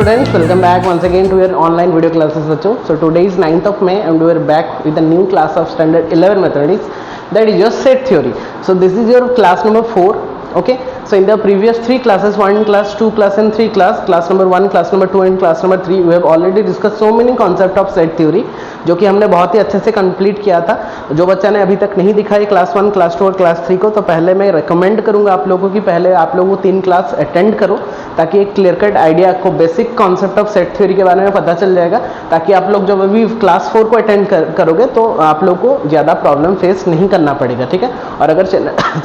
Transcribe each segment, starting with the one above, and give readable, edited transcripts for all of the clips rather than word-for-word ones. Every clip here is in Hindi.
students, welcome back once again to your online video classes बच्चों. So today is 9th of May and we are back with a new class of standard 11 mathematics, that is your set theory. So this is your class number 4. Okay, so in the previous 3 classes, 1 class, 2 class and 3 class number 1, class number 2 and class number 3, we have already discussed so many concept of set theory, जो कि हमने बहुत ही अच्छे से कंप्लीट किया था. जो बच्चा ने अभी तक नहीं दिखा है क्लास 1, क्लास 2 और क्लास 3 को, तो पहले मैं रिकमेंड करूंगा आप लोगों की पहले आप लोग वो 3 क्लास अटेंड करो, ताकि एक क्लियर कट आइडिया आपको basic concept of set theory के बारे में पता चल जाएगा, ताकि आप लोग जब अभी क्लास 4 को अटेंड करोगे तो आप लोग को ज़्यादा प्रॉब्लम फेस नहीं करना पड़ेगा. ठीक है, और अगर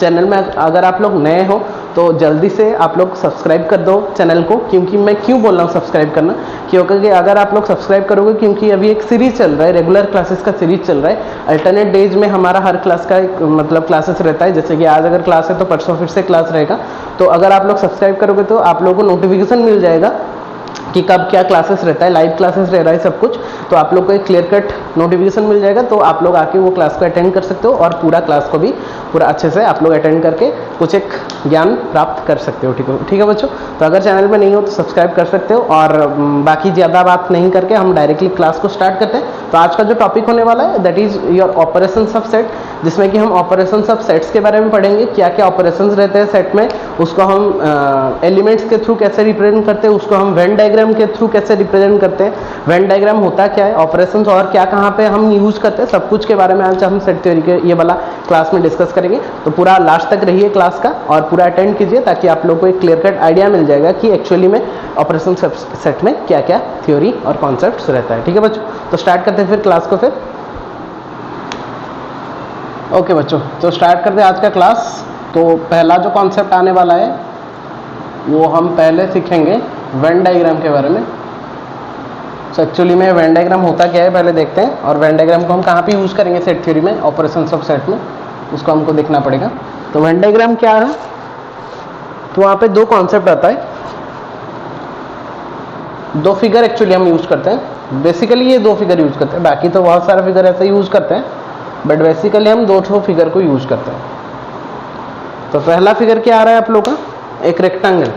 चैनल में अगर आप लोग नए हो तो जल्दी से आप लोग सब्सक्राइब कर दो चैनल को. क्योंकि मैं क्यों बोल रहा हूँ सब्सक्राइब करना, क्योंकि अगर आप लोग सब्सक्राइब करोगे, क्योंकि अभी एक सीरीज चल रहा है, रेगुलर क्लासेस का सीरीज चल रहा है. अल्टरनेट डेज में हमारा हर क्लास का एक मतलब क्लासेस रहता है. जैसे कि आज अगर क्लास है तो परसों फिर से क्लास रहेगा. तो अगर आप लोग सब्सक्राइब करोगे तो आप लोगों को नोटिफिकेशन मिल जाएगा कि कब क्या क्लासेस रहता है, लाइव क्लासेस रह रहा है सब कुछ. तो आप लोग को एक क्लियर कट नोटिफिकेशन मिल जाएगा, तो आप लोग आके वो क्लास को अटेंड कर सकते हो और पूरा क्लास को भी पूरा अच्छे से आप लोग अटेंड करके कुछ एक ज्ञान प्राप्त कर सकते हो. ठीक है बच्चों, तो अगर चैनल में नहीं हो तो सब्सक्राइब कर सकते हो. और बाकी ज़्यादा बात नहीं करके हम डायरेक्टली क्लास को स्टार्ट करते हैं. तो आज का जो टॉपिक होने वाला है that is your operations of set, जिसमें कि हम ऑपरेशंस ऑफ सेट्स के बारे में पढ़ेंगे. क्या क्या ऑपरेशंस रहते हैं सेट में, उसको हम एलिमेंट्स के थ्रू कैसे रिप्रेजेंट करते हैं, उसको हम वेन डायग्राम के थ्रू कैसे रिप्रेजेंट करते हैं, वेन डायग्राम होता क्या है, ऑपरेशंस और क्या कहाँ पे हम यूज करते हैं, सब कुछ के बारे में आज हम सेट थ्योरी के ये वाला क्लास में डिस्कस करेंगे. तो पूरा लास्ट तक रहिए क्लास का और पूरा अटेंड कीजिए, ताकि आप लोग को एक क्लियर कट आइडिया मिल जाएगा कि एक्चुअली में ऑपरेशन सेट में क्या क्या थ्योरी और कॉन्सेप्ट्स रहता है. ठीक है बच्चों, तो स्टार्ट करते हैं फिर क्लास को. फिर ओके बच्चों, तो स्टार्ट करते हैं आज का क्लास. तो पहला जो कॉन्सेप्ट आने वाला है वो हम पहले सीखेंगे वेन डायग्राम के बारे में. सो एक्चुअली में वेन डायग्राम होता क्या है पहले देखते हैं, और वेन डायग्राम को हम कहाँ पे यूज़ करेंगे सेट थ्योरी में, ऑपरेशंस ऑफ सेट में, उसको हमको देखना पड़ेगा. तो वेन डायग्राम क्या है, तो वहाँ पे 2 कॉन्सेप्ट आता है, 2 फिगर एक्चुअली हम यूज़ करते हैं. बेसिकली ये 2 फिगर यूज़ करते हैं, बाकी तो बहुत सारे फिगर ऐसे यूज़ करते हैं, बट बेसिकली हम 2 फिगर को यूज़ करते हैं. तो पहला फिगर क्या आ रहा है आप लोग का, एक रेक्टेंगल.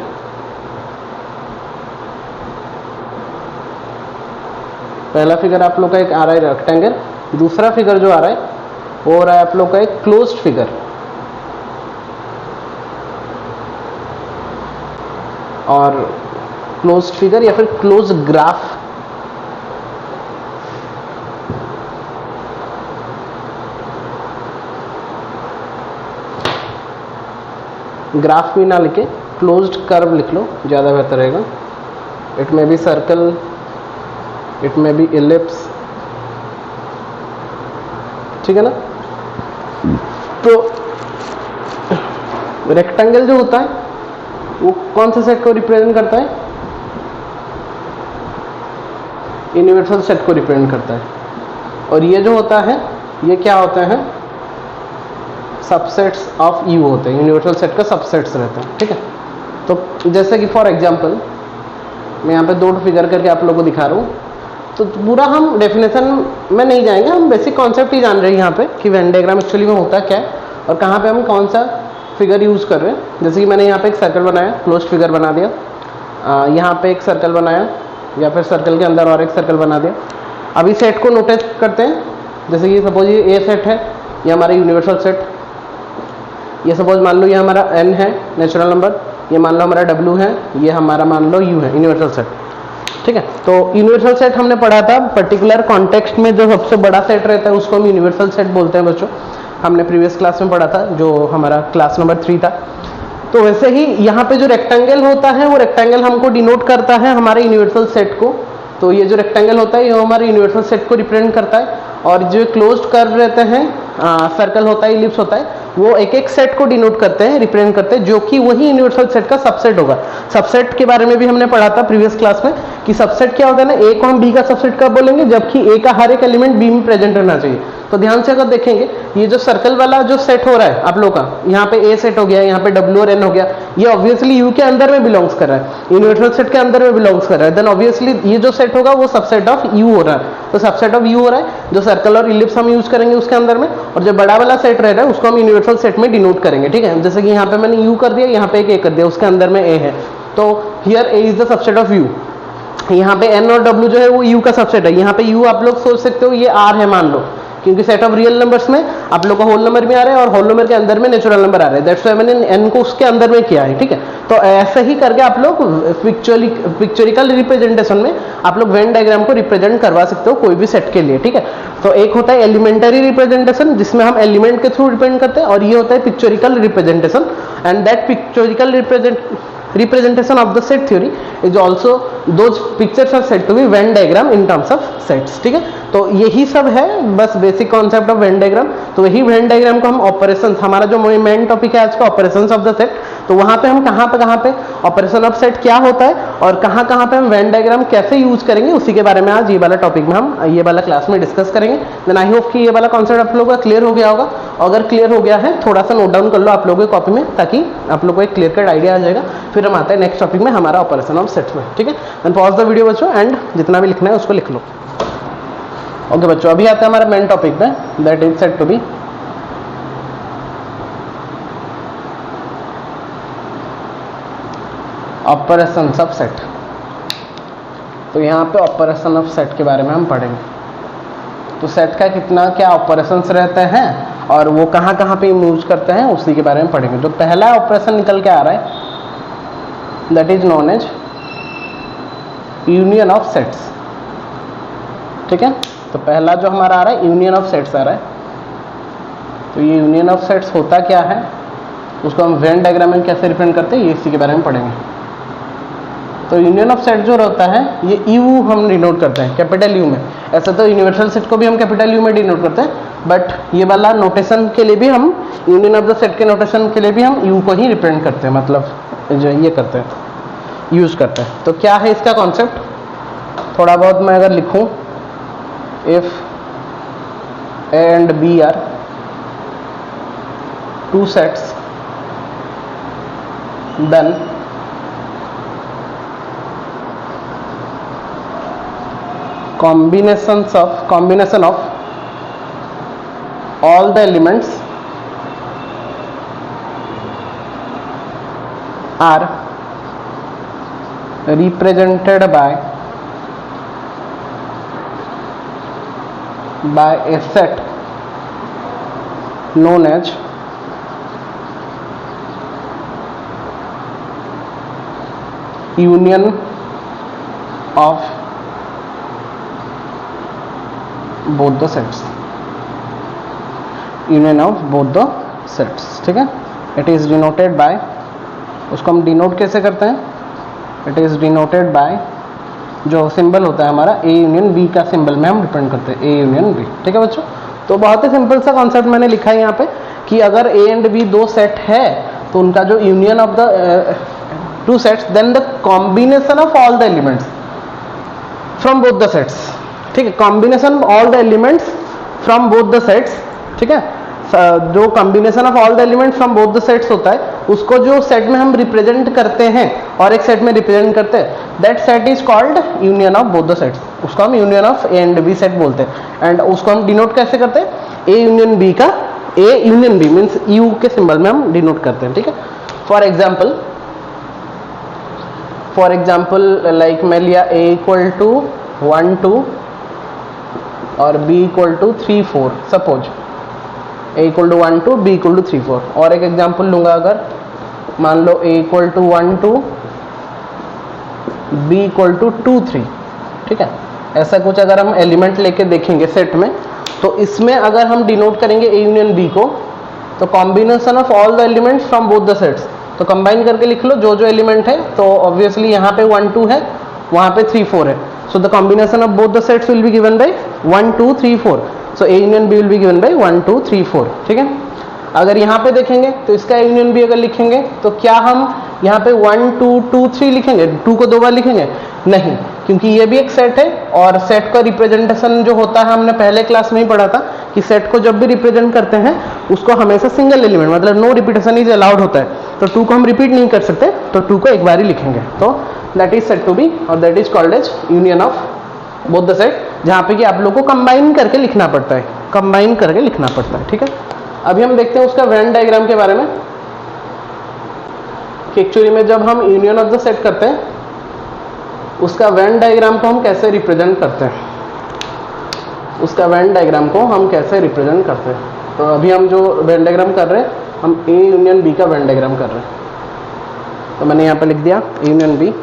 पहला फिगर आप लोग का एक आ रहा है रेक्टेंगल. दूसरा फिगर जो आ रहा है वो हो रहा है आप लोग का एक क्लोज्ड फिगर. और क्लोज्ड फिगर या फिर क्लोज ग्राफ. ग्राफ भी ना लिखे, क्लोज्ड कर्व लिख लो, ज़्यादा बेहतर रहेगा. इट में बी सर्कल, इट में बी इलिप्स. ठीक है ना. तो रेक्टेंगल जो होता है वो कौन से सेट को रिप्रेजेंट करता है, यूनिवर्सल सेट को रिप्रेजेंट करता है. और ये जो होता है ये क्या होते हैं, सबसेट्स ऑफ यू होते हैं, यूनिवर्सल सेट का सबसेट्स रहते हैं. ठीक है, तो जैसे कि फॉर एग्जांपल मैं यहाँ पे 2 फिगर करके आप लोगों को दिखा रहा हूँ. तो पूरा हम डेफिनेशन में नहीं जाएंगे, हम बेसिक कॉन्सेप्ट ही जान रहे हैं यहाँ पे कि वेन डायग्राम एक्चुअली में होता क्या है और कहाँ पे हम कौन सा फिगर यूज़ कर रहे हैं. जैसे कि मैंने यहाँ पे एक सर्कल बनाया, क्लोज्ड फिगर बना दिया. यहाँ पे एक सर्कल बनाया, या फिर सर्कल के अंदर और एक सर्कल बना दिया. अभी सेट को नोटिस करते हैं. जैसे कि सपोज ये ए सेट है, ये हमारा यूनिवर्सल सेट. ये सपोज मान लो ये हमारा n है नेचुरल नंबर, ये मान लो हमारा w है, ये हमारा मान लो u है यूनिवर्सल सेट. ठीक है, तो यूनिवर्सल सेट हमने पढ़ा था पर्टिकुलर कॉन्टेक्स्ट में, जो सबसे बड़ा सेट रहता है उसको हम यूनिवर्सल सेट बोलते हैं बच्चों. हमने प्रीवियस क्लास में पढ़ा था, जो हमारा क्लास नंबर 3 था. तो वैसे ही यहाँ पे जो रेक्टेंगल होता है वो रेक्टेंगल हमको डिनोट करता है हमारे यूनिवर्सल सेट को. तो ये जो रेक्टेंगल होता है ये हमारे यूनिवर्सल सेट को रिप्रेजेंट करता है. और जो क्लोज्ड कर्व रहते हैं, सर्कल होता है, इलिप्स होता है, वो एक एक सेट को डिनोट करते हैं, रिप्रेजेंट करते हैं, जो कि वही यूनिवर्सल सेट का सबसेट होगा. सबसेट के बारे में भी हमने पढ़ा था प्रीवियस क्लास में कि सबसेट क्या होता है ना, ए को हम बी का सबसेट कब बोलेंगे, जबकि ए का हर एक एलिमेंट बी में प्रेजेंट रहना चाहिए. तो ध्यान से अगर देखेंगे ये जो सर्कल वाला जो सेट हो रहा है आप लोग का, यहाँ पे ए सेट हो गया, यहाँ पे डब्ल्यू और एन हो गया, ये ऑब्वियसली यू के अंदर में बिलोंग्स कर रहा है, यूनिवर्सल सेट के अंदर में बिलोंग्स कर रहा है. देन ऑब्वियसली ये जो सेट होगा वो सबसेट ऑफ यू हो रहा है. तो सबसेट ऑफ यू हो रहा है, जो सर्कल और इलिप्स हम यूज करेंगे उसके अंदर में, और जो बड़ा वाला सेट रह रहा है उसको हम यूनिवर्सल सेट में डिनोट करेंगे. ठीक है, जैसे कि यहाँ पे मैंने यू कर दिया, यहाँ पे एक ए कर दिया, उसके अंदर में ए है, तो here A is the subset of you. यहाँ पे n और w जो है वो u का सबसेट है। यहाँ पे u आप लोग सोच सकते हो ये r है मान लो, क्योंकि सेट ऑफ रियल नंबर्स में आप लोग को होल नंबर भी आ रहे हैं और होल नंबर के अंदर में नेचुरल नंबर आ रहे हैं, दैट्स व्हाई मैंने n को उसके अंदर में किया है, ठीक है। तो ऐसे ही करके आप लोग पिक्चरिकल रिप्रेजेंटेशन में आप लोग वेन डायग्राम को रिप्रेजेंट करवा सकते हो कोई भी सेट के लिए, ठीक है। तो एक होता है एलिमेंटरी रिप्रेजेंटेशन जिसमें हम एलिमेंट के थ्रू रिप्रेजेंट करते हैं, और ये होता है pictorial representation, and that pictorial representation of the set theory is also those pictures are said to be Venn diagram in terms of sets, ठीक है। तो यही सब है बस basic concept of Venn diagram. तो वही वेन डायग्राम को हम ऑपरेशन, हमारा जो मेन टॉपिक है आज का ऑपरेशंस ऑफ द सेट, तो वहां पे हम कहां पे ऑपरेशन ऑफ सेट क्या होता है और कहां पे हम वेन डायग्राम कैसे यूज करेंगे, उसी के बारे में आज ये वाला टॉपिक में हम ये वाला क्लास में डिस्कस करेंगे। देन आई होप कि ये वाला कॉन्सेप्ट आप लोगों का क्लियर हो गया होगा। अगर क्लियर हो गया है थोड़ा सा नोट डाउन कर लो आप लोगों की कॉपी में, ताकि आप लोगों को एक क्लियर कट आइडिया आ जाएगा। फिर हम आते हैं नेक्स्ट टॉपिक में, हमारा ऑपरेशन ऑफ सेट्स में, ठीक है। देन पॉज द वीडियो बच्चों एंड जितना भी लिखना है उसको लिख लो। ओके बच्चों, अभी आते हैं हमारे मेन टॉपिक में, that is said to be operation of set. तो यहाँ पे ऑपरेशन ऑफ सेट के बारे में हम पढ़ेंगे। तो सेट का कितना क्या ऑपरेशंस रहते हैं और वो कहाँ पे यूज करते हैं उसी के बारे में पढ़ेंगे। जो पहला ऑपरेशन निकल के आ रहा है that is known as union of sets, ठीक है। तो पहला जो हमारा आ रहा है यूनियन ऑफ सेट्स आ रहा है। तो ये यूनियन ऑफ सेट्स होता क्या है, उसको हम वेन डायग्राम में कैसे रिप्रेजेंट करते हैं ये इसी के बारे में पढ़ेंगे। तो यूनियन ऑफ सेट जो रहता है ये यू हम डिनोट करते हैं कैपिटल यू में। ऐसा तो यूनिवर्सल सेट को भी हम कैपिटल यू में डिनोट करते हैं, बट ये वाला नोटेशन के लिए भी हम यूनियन ऑफ द सेट के नोटेशन के लिए भी हम यू को ही रिप्रेजेंट करते हैं, मतलब जो ये करते हैं यूज करते हैं। तो क्या है इसका कॉन्सेप्ट, थोड़ा बहुत मैं अगर लिखूं, if A and B are two sets then combination of all the elements are represented by a set known as union of both the sets, union of both the sets, ठीक है। इट इज डिनोटेड बाय, उसको हम डिनोट कैसे करते हैं, इट इज डिनोटेड बाय जो सिंबल होता है हमारा ए यूनियन बी का सिंबल में हम रिप्रेजेंट करते हैं, ए यूनियन बी, ठीक है बच्चों। तो बहुत ही सिंपल सा कॉन्सेप्ट मैंने लिखा है यहाँ पे कि अगर ए एंड बी दो सेट है तो उनका जो union of the two sets then the combination of all the elements from both the sets, ठीक है। Combination of all the elements from both the sets, ठीक है। जो combination of all the elements from both the sets होता है उसको जो सेट में हम रिप्रेजेंट करते हैं और एक सेट में रिप्रेजेंट करते हैं that set is called union of both the sets, उसको हम union of A and B set बोलते हैं। एंड उसको हम डिनोट कैसे करते हैं, ए यूनियन बी का A union B means U के सिंबल में हम डिनोट करते हैं, ठीक है। फॉर एग्जाम्पल लाइक मैं लिया ए इक्वल टू 1 2 और b equal to 3 4, suppose a equal to 1 2 b equal to 3 4। और एक एग्जांपल लूंगा, अगर मान लो a equal to 1 2 b equal to 2 3, ठीक है। ऐसा कुछ अगर हम एलिमेंट लेके देखेंगे सेट में, तो इसमें अगर हम डिनोट करेंगे a यूनियन b को, तो combination of all the elements from both the sets, तो कंबाइन करके लिख लो जो एलिमेंट है। तो ऑब्वियसली यहाँ पे 1 2 है, वहाँ पे 3 4 है, so the combination of both the sets will be given by 1 2 3 4, so a union b will be given by 1 2 3 4, ठीक है। अगर यहाँ पे देखेंगे तो इसका यूनियन भी अगर लिखेंगे तो क्या हम यहाँ पे 1 2 2 3 लिखेंगे, 2 को 2 बार लिखेंगे, नहीं, क्योंकि ये भी एक सेट है और सेट का रिप्रेजेंटेशन जो होता है हमने पहले क्लास में ही पढ़ा था कि सेट को जब भी रिप्रेजेंट करते हैं उसको हमेशा सिंगल एलिमेंट मतलब नो रिपीटेशन इज अलाउड होता है। तो 2 को हम रिपीट नहीं कर सकते, तो 2 को एक बार ही लिखेंगे, तो that is said to be और that is called as union of both the set, जहाँ पे कि आप लोग को कंबाइन करके लिखना पड़ता है, कंबाइन करके लिखना पड़ता है, ठीक है। अभी हम देखते हैं उसका वेन डायग्राम के बारे में कि एक्चुअली में जब हम यूनियन ऑफ द सेट करते हैं उसका वेन डायग्राम को हम कैसे रिप्रेजेंट करते हैं, उसका वेन डायग्राम को हम कैसे रिप्रेजेंट करते हैं। तो अभी हम जो वेन डायग्राम कर रहे हैं, हम ए यूनियन बी का वेन डायग्राम कर रहे हैं। तो मैंने यहाँ पे लिख दिया ए यूनियन बी।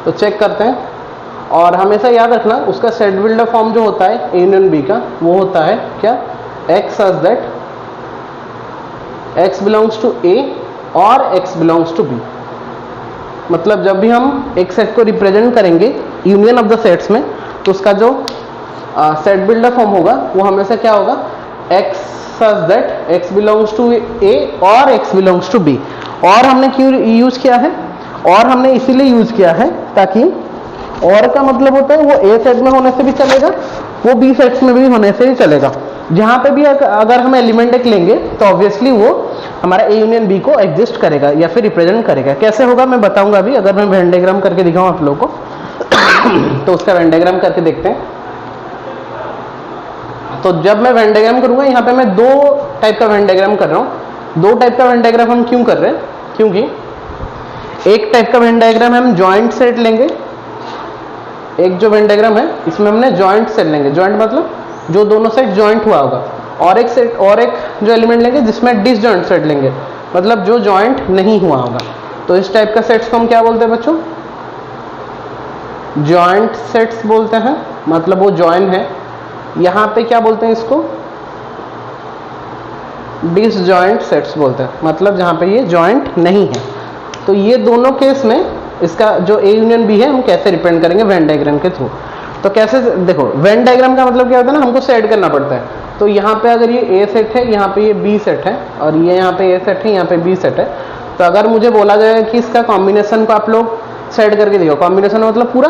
तो चेक करते हैं, और हमेशा याद रखना उसका सेट बिल्डर फॉर्म जो होता है ए यूनियन बी का, वो होता है क्या, x such that x belongs to A और एक्स बिलोंग्स टू बी। मतलब जब भी हम एक सेट को रिप्रेजेंट करेंगे यूनियन ऑफ द सेट्स में, तो उसका जो सेट बिल्डर फॉर्म होगा वो हमेशा क्या होगा, x such that x belongs to A और एक्स बिलोंग्स टू बी। और हमने क्यों यूज किया है, और हमने इसीलिए यूज किया है ताकि और का मतलब होता है वो ए सेट में होने से भी चलेगा, वो बी सेट्स में भी होने से ही चलेगा। जहां पे भी अगर हम एलिमेंट एक लेंगे तो ऑब्वियसली वो हमारा ए यूनियन बी को एग्जिस्ट करेगा या फिर रिप्रेजेंट करेगा। कैसे होगा मैं बताऊंगा अभी। अगर मैं वेन डायग्राम करके दिखाऊं आप लोगों को तो उसका वेन डायग्राम करके देखते हैं। तो जब मैं वेन डायग्राम करूंगा, यहाँ पे मैं दो टाइप का वेन डायग्राम कर रहा हूँ। दो टाइप का वेन डायग्राम हम क्यों कर रहे हैं, क्योंकि एक टाइप का वेन डायग्राम हम जॉइंट सेट लेंगे, एक जो वेन डायग्राम है इसमें हमने जॉइंट सेट लेंगे, जॉइंट मतलब जो दोनों सेट जॉइंट हुआ होगा, और एक सेट और एक जो एलिमेंट लेंगे जिसमें डिसजॉइंट सेट लेंगे, मतलब जो जॉइंट नहीं हुआ होगा। तो इस टाइप का सेट्स को हम क्या बोलते हैं बच्चों, जॉइंट सेट्स बोलते हैं, मतलब वो जॉइन है। यहां पे क्या बोलते हैं इसको, डिसजॉइंट सेट्स बोलते हैं, मतलब जहां पे ये जॉइंट नहीं है। तो ये दोनों केस में इसका जो ए यूनियन बी है हम कैसे रिप्रेजेंट करेंगे वेन डायग्राम के थ्रू। तो कैसे, देखो वेन डायग्राम का मतलब क्या होता है ना, हमको सेट करना पड़ता है। तो यहाँ पे अगर ये ए सेट है, यहाँ पे ये बी सेट है, और ये यहाँ पे ए सेट है, यहाँ पे बी सेट है। तो अगर मुझे बोला जाए कि इसका कॉम्बिनेशन को आप लोग सेट करके दिखाओ, कॉम्बिनेशन मतलब पूरा,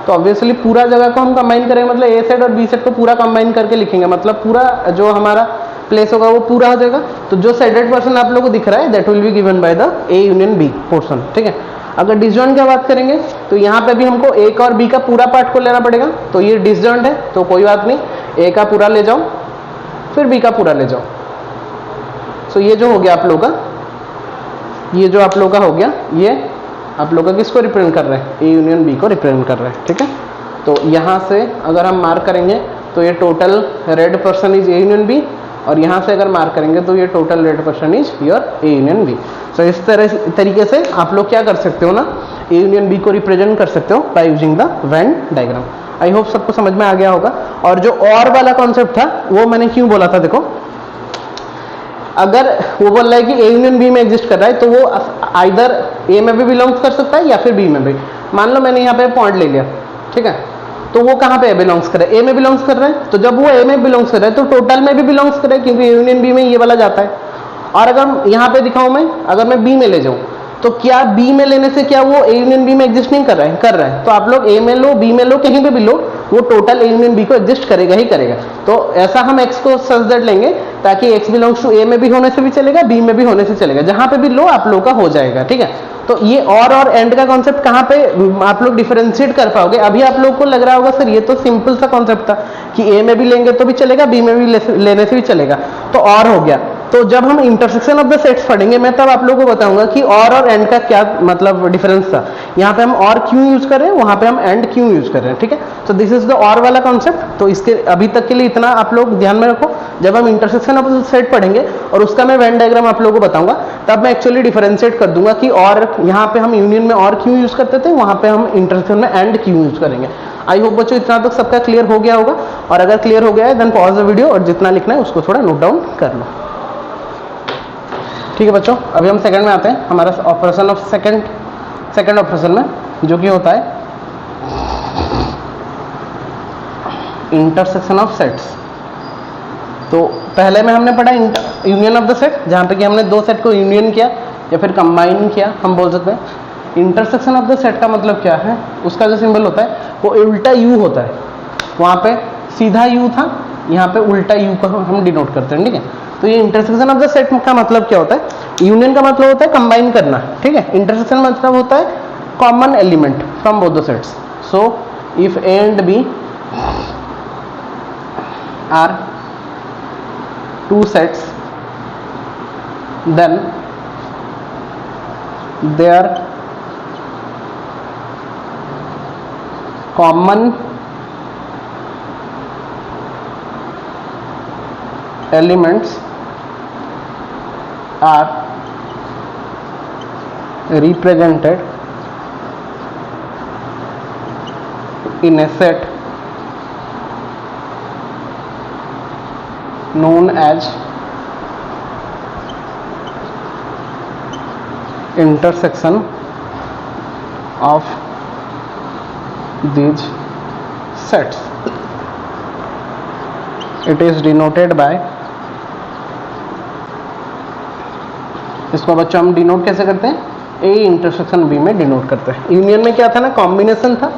तो ऑब्वियसली पूरा जगह को हम कंबाइन करेंगे, मतलब ए सेट और बी सेट को पूरा कंबाइन करके लिखेंगे, मतलब पूरा जो हमारा प्लेस होगा वो पूरा हो जाएगा। तो जो सेटेड पर्सन आप लोगों को दिख रहा है that will be given by the A union B portion, ठीक है। अगर डिसजॉइंट की बात करेंगे तो यहाँ पे भी हमको ए का और बी का पूरा पार्ट को लेना पड़ेगा। तो ये डिसजॉइंट है तो कोई बात नहीं, ए का पूरा ले जाओ फिर बी का पूरा ले जाओ। सो ये जो हो गया आप लोग का, ये जो आप लोग का हो गया, ये आप लोग का किसको रिप्रेजेंट कर रहे हैं, ए यूनियन बी को रिप्रेजेंट कर रहे हैं, ठीक है। तो यहाँ से अगर हम मार्क करेंगे तो ये total red portion is A union B, और यहाँ से अगर मार्क करेंगे तो ये total red portion is your A union B. So इस तरीके से आप लोग क्या कर सकते हो ना, ए यूनियन बी को रिप्रेजेंट कर सकते हो by using the Venn diagram. I hope सबको समझ में आ गया होगा। और जो और वाला कॉन्सेप्ट था वो मैंने क्यों बोला था, देखो अगर वो बोल रहा है कि ए यूनियन बी में एग्जिस्ट कर रहा है तो वो आइदर ए में भी बिलोंग्स कर सकता है या फिर बी में भी। मान लो मैंने यहाँ पे पॉइंट ले लिया, ठीक है, तो वो कहाँ पे बिलोंग्स कर रहा है, ए में बिलोंग्स कर रहा है। तो जब वो ए में बिलोंग्स कर रहा है तो टोटल में भी बिलोंग्स कर रहा है, क्योंकि ए यूनियन बी में ये वाला जाता है। और अगर यहाँ पे दिखाऊं मैं, अगर मैं बी में ले जाऊं तो क्या बी में लेने से क्या वो ए यूनियन बी में एग्जिस्ट नहीं कर रहा है, कर रहा है। तो आप लोग ए में लो बी में लो कहीं पे भी लो, वो टोटल ए यूनियन बी को एग्जिस्ट करेगा ही करेगा। तो ऐसा हम एक्स को सच दैट लेंगे ताकि एक्स बिलोंग्स टू ए में भी होने से भी चलेगा, बी में भी होने से चलेगा, जहां पे भी लो आप लोग का हो जाएगा, ठीक है। तो ये और एंड का कॉन्सेप्ट कहाँ पे आप लोग डिफरेंशिएट कर पाओगे। अभी आप लोग को लग रहा होगा सर ये तो सिंपल सा कॉन्सेप्ट था कि ए में भी लेंगे तो भी चलेगा, बी में भी लेने से भी चलेगा, तो और हो गया। तो जब हम इंटरसेक्शन ऑफ द सेट्स पढ़ेंगे मैं तब आप लोगों को बताऊंगा कि और एंड का क्या मतलब डिफरेंस था। यहाँ पे हम और क्यों यूज कर रहे हैं, वहां पे हम एंड क्यों यूज कर रहे हैं, ठीक है। तो दिस इज द और वाला कॉन्सेप्ट। तो इसके अभी तक के लिए इतना आप लोग ध्यान में रखो। जब हम इंटरसेक्शन ऑफ द सेट पढ़ेंगे और उसका मैं वेन डायग्राम आप लोगों को बताऊंगा, तब मैं एक्चुअली डिफरेंशिएट कर दूंगा कि और यहाँ पे हम यूनियन में और क्यों यूज करते थे, वहां पे हम इंटरसेक्शन में एंड क्यों यूज करेंगे। आई होप बच्चों इतना तक सबका क्लियर हो गया होगा। और अगर क्लियर हो गया है देन पॉज द वीडियो और जितना लिखना है उसको थोड़ा नोट डाउन कर लो, ठीक है बच्चों। अभी हम सेकंड में आते हैं, हमारा ऑपरेशन ऑफ सेकंड ऑपरेशन में जो कि होता है इंटरसेक्शन ऑफ सेट्स। तो पहले में हमने पढ़ा यूनियन ऑफ द सेट, जहां पे कि हमने दो सेट को यूनियन किया या फिर कंबाइन किया हम बोल सकते हैं। इंटरसेक्शन ऑफ द सेट का मतलब क्या है, उसका जो सिंबल होता है वो उल्टा यू होता है। वहां पे सीधा यू था, यहाँ पे उल्टा यू का हम डिनोट करते हैं, ठीक है। तो ये इंटरसेक्शन ऑफ द सेट का मतलब क्या होता है, यूनियन का मतलब होता है कंबाइन करना, ठीक है। इंटरसेक्शन मतलब होता है common element from both the sets. So if A and B are two sets then their common elements are represented in a set known as intersection of these sets. It is denoted by, इसको बच्चों हम डिनोट कैसे करते हैं, ए इंटरसेक्शन बी में डिनोट करते हैं. यूनियन में क्या था ना, कॉम्बिनेशन था.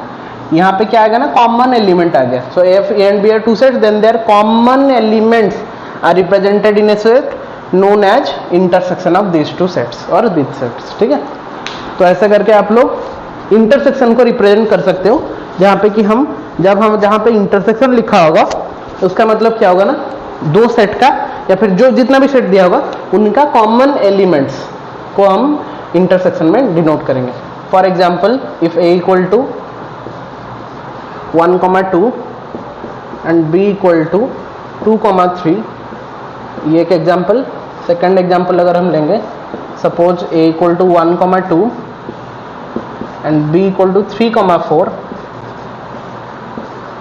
यहाँ पे क्या आएगा ना, कॉमन एलिमेंट आ गया. So if A and B are two sets, then their common elements are represented in a set known as intersection of this two sets और दिस सेट्स. ठीक है, तो ऐसा करके आप लोग इंटरसेक्शन को रिप्रेजेंट कर सकते हो. जहाँ पे कि हम जहाँ पे इंटरसेक्शन लिखा होगा उसका मतलब क्या होगा ना, दो सेट का या फिर जो जितना भी सेट दिया होगा उनका कॉमन एलिमेंट्स को हम इंटरसेक्शन में डिनोट करेंगे. For example, if A equal to 1,2 and B equal to 2,3, ये एक एग्जाम्पल. सेकेंड एग्जाम्पल अगर हम लेंगे, suppose A equal to 1,2 and B equal to 3,4,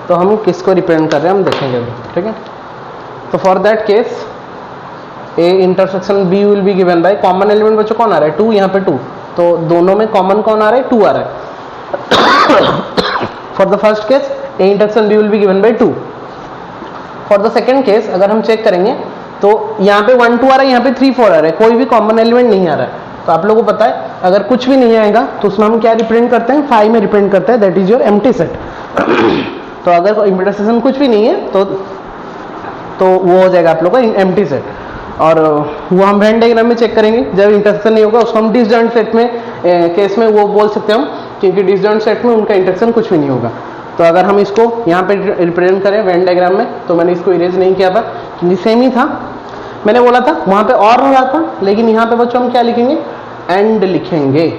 तो हम किसको रिप्रेजेंट कर रहे हैं हम देखेंगे अभी. ठीक है, तो for that case A intersection B will be given by, common element बच्चों कौन आ रहा है, 2. यहाँ पे 2, तो दोनों में कॉमन कौन आ रहा है, 2 आ रहा है. For the first case A intersection B will be given by 2. For the second case अगर हम चेक करेंगे तो यहाँ पे 1 2 आ रहा है, यहाँ पे 3 4 आ रहा है, कोई भी कॉमन एलिमेंट नहीं आ रहा है. तो आप लोगों को पता है अगर कुछ भी नहीं आएगा तो उसमें हम क्या रिप्रेजेंट करते हैं, 5 में रिप्रेजेंट करते हैं, that is your empty set. तो अगर इंटरसेक्शन कुछ भी नहीं है तो वो हो जाएगा आप लोग का एम्प्टी सेट. और वो हम वेन डायग्राम में चेक करेंगे. जब इंटरसेक्शन नहीं होगा उसको हम डिसजॉइंट सेट में केस में वो बोल सकते हैं हम, क्योंकि डिसजॉइंट सेट में उनका इंटरसेक्शन कुछ भी नहीं होगा. तो अगर हम इसको यहाँ पे रिप्रेजेंट करें वेन डायग्राम में, तो मैंने इसको इरेज नहीं किया था क्योंकि सेम ही था. मैंने बोला था वहाँ पे और हो रहा था, लेकिन यहाँ पे बच्चों हम क्या लिखेंगे, एंड लिखेंगे.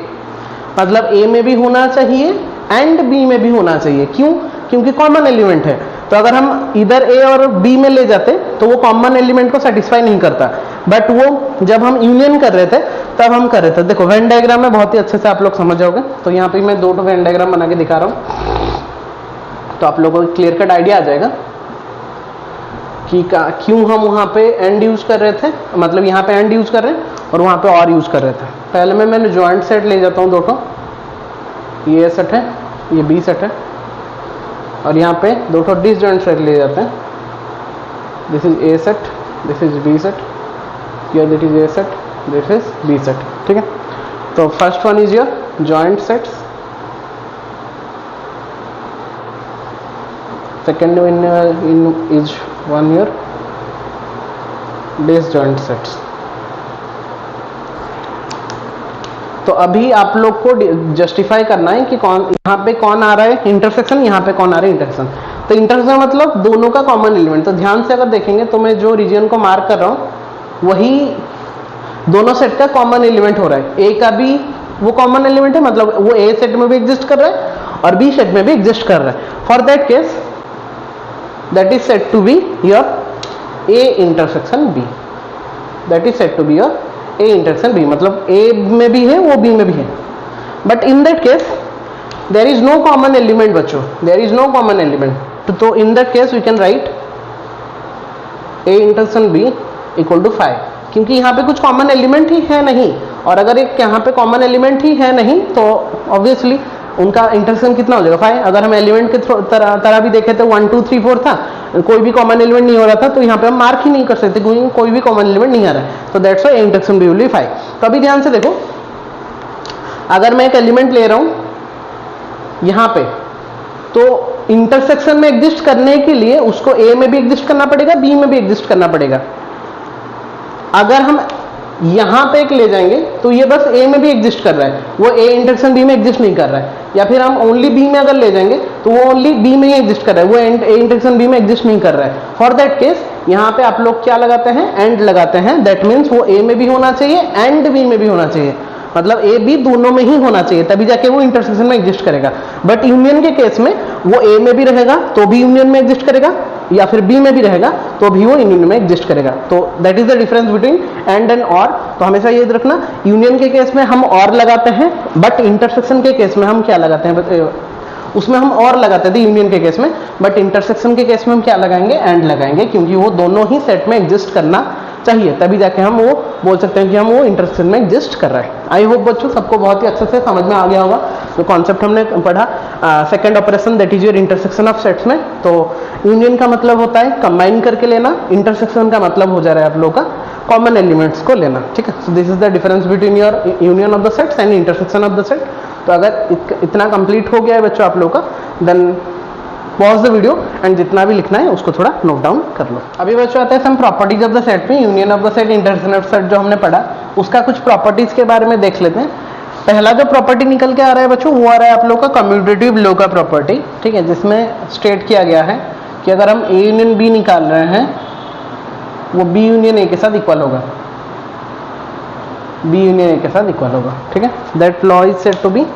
मतलब ए में भी होना चाहिए एंड बी में भी होना चाहिए. क्यों, क्योंकि कॉमन एलिमेंट है. तो अगर हम इधर ए और बी में ले जाते तो वो कॉमन एलिमेंट को सेटिस्फाई नहीं करता. बट वो जब हम यूनियन कर रहे थे तब हम कर रहे थे. देखो वेन डायग्राम में बहुत ही अच्छे से आप लोग समझ जाओगे. तो यहाँ पे मैं 2 वेन डायग्राम बना के दिखा रहा हूँ, तो आप लोगों को क्लियर कट आइडिया आ जाएगा कि क्यों हम वहाँ पे एंड यूज कर रहे थे. मतलब यहाँ पे एंड यूज कर रहे हैं और वहाँ पे और यूज कर रहे थे. पहले में मैंने ज्वाइंट सेट ले जाता हूँ 2, ये सेट है, ये बी सेट है, और यहाँ पे 2 डिसजॉइंट सेट ले जाते हैं. This is A set, this is B set, here this is A set, this is B set. ठीक है, तो first one is your joint sets, second one is one your disjoint sets. तो अभी आप लोग को जस्टिफाई करना है कि कौन यहाँ पे कौन आ रहा है इंटरसेक्शन, यहाँ पे कौन आ रहा है इंटरसेक्शन. तो इंटरसेक्शन मतलब दोनों का कॉमन एलिमेंट. तो ध्यान से अगर देखेंगे तो मैं जो रीजन को मार्क कर रहा हूँ वही दोनों सेट का कॉमन एलिमेंट हो रहा है. ए का भी वो कॉमन एलिमेंट है, मतलब वो ए सेट में भी एग्जिस्ट कर रहा है और बी सेट में भी एग्जिस्ट कर रहा है. For that case that is set to be your A intersection B. That is set to be your A intersection B. मतलब ए में भी है वो बी में भी है. But in that case there is no common element बच्चों, there is no common element. तो in that case we can write A intersection B equal to 5, क्योंकि यहाँ पे कुछ कॉमन एलिमेंट ही है नहीं. और अगर एक यहाँ पे कॉमन एलिमेंट ही है नहीं तो ऑब्वियसली उनका इंटरसेक्शन कितना हो जाएगा, 5. अगर हम एलिमेंट के तरह भी देखे तो 1 2 3 4 था, कोई भी कॉमन एलिमेंट नहीं हो रहा था, तो यहाँ पे हम मार्क ही नहीं कर सकते क्योंकि कोई भी कॉमन एलिमेंट नहीं आ रहा है. तो that's why intersection B will be 5. तो अभी ध्यान से देखो, अगर मैं एक एलिमेंट ले रहा हूं यहाँ पे, तो इंटरसेक्शन में एग्जिस्ट करने के लिए उसको ए में भी एग्जिस्ट करना पड़ेगा, बी में भी एग्जिस्ट करना पड़ेगा. अगर हम यहाँ पे एक ले जाएंगे तो ये बस ए में भी एग्जिस्ट कर रहा है, वो ए इंटरसेक्शन बी में एग्जिस्ट नहीं कर रहा है. या फिर हम ओनली बी में अगर ले जाएंगे तो वो ओनली बी में ही एग्जिस्ट कर रहा है, वो ए इंटरसेक्शन बी में एग्जिस्ट नहीं कर रहा है. फॉर दैट केस यहाँ पे आप लोग क्या लगाते हैं, एंड लगाते हैं. दैट मीन्स वो ए में भी होना चाहिए एंड बी में भी होना चाहिए. मतलब ए बी दोनों में ही होना चाहिए, तभी जाके वो इंटरसेक्शन में एग्जिस्ट करेगा. बट यूनियन के केस में वो ए में भी रहेगा तो भी यूनियन में एग्जिस्ट करेगा, या फिर बी में भी रहेगा तो भी वो यूनियन में एग्जिस्ट करेगा। तो that is the difference between and और। तो हमेशा ये रखना, यूनियन के केस में हम और लगाते हैं, बट इंटरसेक्शन के केस में हम क्या लगाते हैं, उसमें हम और लगाते थे यूनियन के केस में, बट इंटरसेक्शन के केस में हम क्या लगाएंगे, एंड लगाएंगे, क्योंकि वो दोनों ही सेट में एग्जिस्ट करना चाहिए, तभी जाके हम वो बोल सकते हैं कि हम वो इंटरसेक्शन में एग्जिस्ट कर रहे हैं। आई होप बच्चों सबको बहुत ही अच्छे से समझ में आ गया होगा। तो कॉन्सेप्ट हमने पढ़ा second operation, that is your intersection of sets में। तो यूनियन का मतलब होता है कंबाइन करके लेना, इंटरसेक्शन का मतलब हो जा रहा है आप लोगों का कॉमन एलिमेंट्स को लेना, ठीक है। So this is the difference between your union of the sets and intersection of the set. तो अगर इतना कंप्लीट हो गया है बच्चों आप लोगों का, then pause the video and जितना भी लिखना है उसको थोड़ा नोट डाउन कर लो। अभी बच्चों आते हैं हम प्रॉपर्टीज ऑफ द सेट में। Union of the set, intersection of set जो हमने पढ़ा, उसका कुछ प्रॉपर्टीज के बारे में देख लेते हैं। पहला जो प्रॉपर्टी निकल के आ रहा है बच्चों, वो आ रहा है आप लोगों का कम्यूटेटिव लॉ का प्रॉपर्टी, ठीक है, जिसमें स्टेट किया गया है कि अगर हम ए यूनियन बी निकाल रहे हैं, वो बी यूनियन ए के साथ इक्वल होगा, बी यूनियन ए के साथ इक्वल होगा, ठीक है। That law is said to be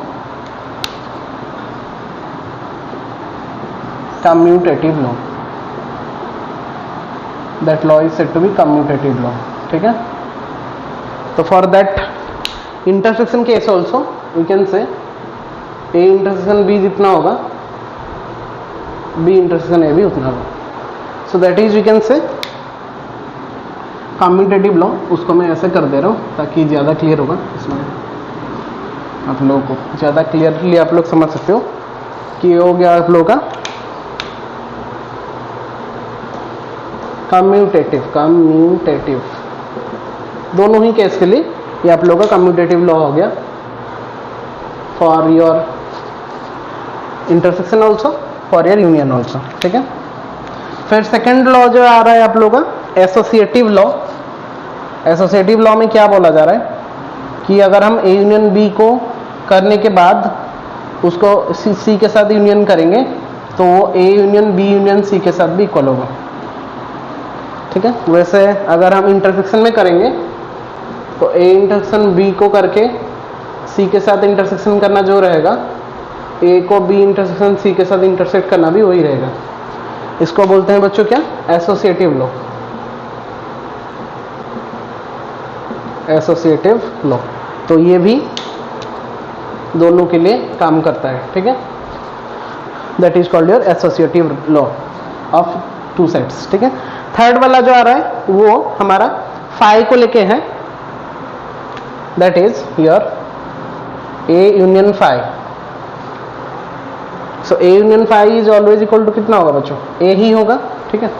commutative law, that law is said to be commutative law, ठीक है। तो for that intersection case also we can say A intersection B जितना होगा, बी इंटरसेक्शन ए भी उतना होगा। So that is we can say commutative law. उसको मैं ऐसे कर दे रहा हूँ ताकि ज़्यादा क्लियर होगा, इसमें आप लोगों को ज़्यादा क्लियरली आप लोग समझ सकते हो कि ये हो गया आप लोगों का कम्यूटेटिव, दोनों ही केस के लिए ये आप लोगों का कम्यूटेटिव लॉ हो गया for your intersection also, for your union also, ठीक है। फिर सेकेंड लॉ जो आ रहा है आप लोगों का एसोसिएटिव लॉ। एसोसिएटिव लॉ में क्या बोला जा रहा है कि अगर हम ए यूनियन बी को करने के बाद उसको सी के साथ यूनियन करेंगे तो वो A union B union C के साथ भी इक्वल होगा, ठीक है। वैसे अगर हम इंटरसेक्शन में करेंगे तो ए इंटरसेक्शन बी को करके सी के साथ इंटरसेक्शन करना जो रहेगा, ए को बी इंटरसेक्शन सी के साथ इंटरसेक्ट करना भी वही रहेगा। इसको बोलते हैं बच्चों क्या, एसोसिएटिव लॉ, एसोसिएटिव लॉ। तो ये भी दोनों के लिए काम करता है, ठीक है। That is called your associative law of two sets, ठीक है। थर्ड वाला जो आ रहा है वो हमारा फाई को लेके है, that is your A union phi. So A union phi is always equal to कितना होगा बच्चों, ए ही होगा, ठीक है।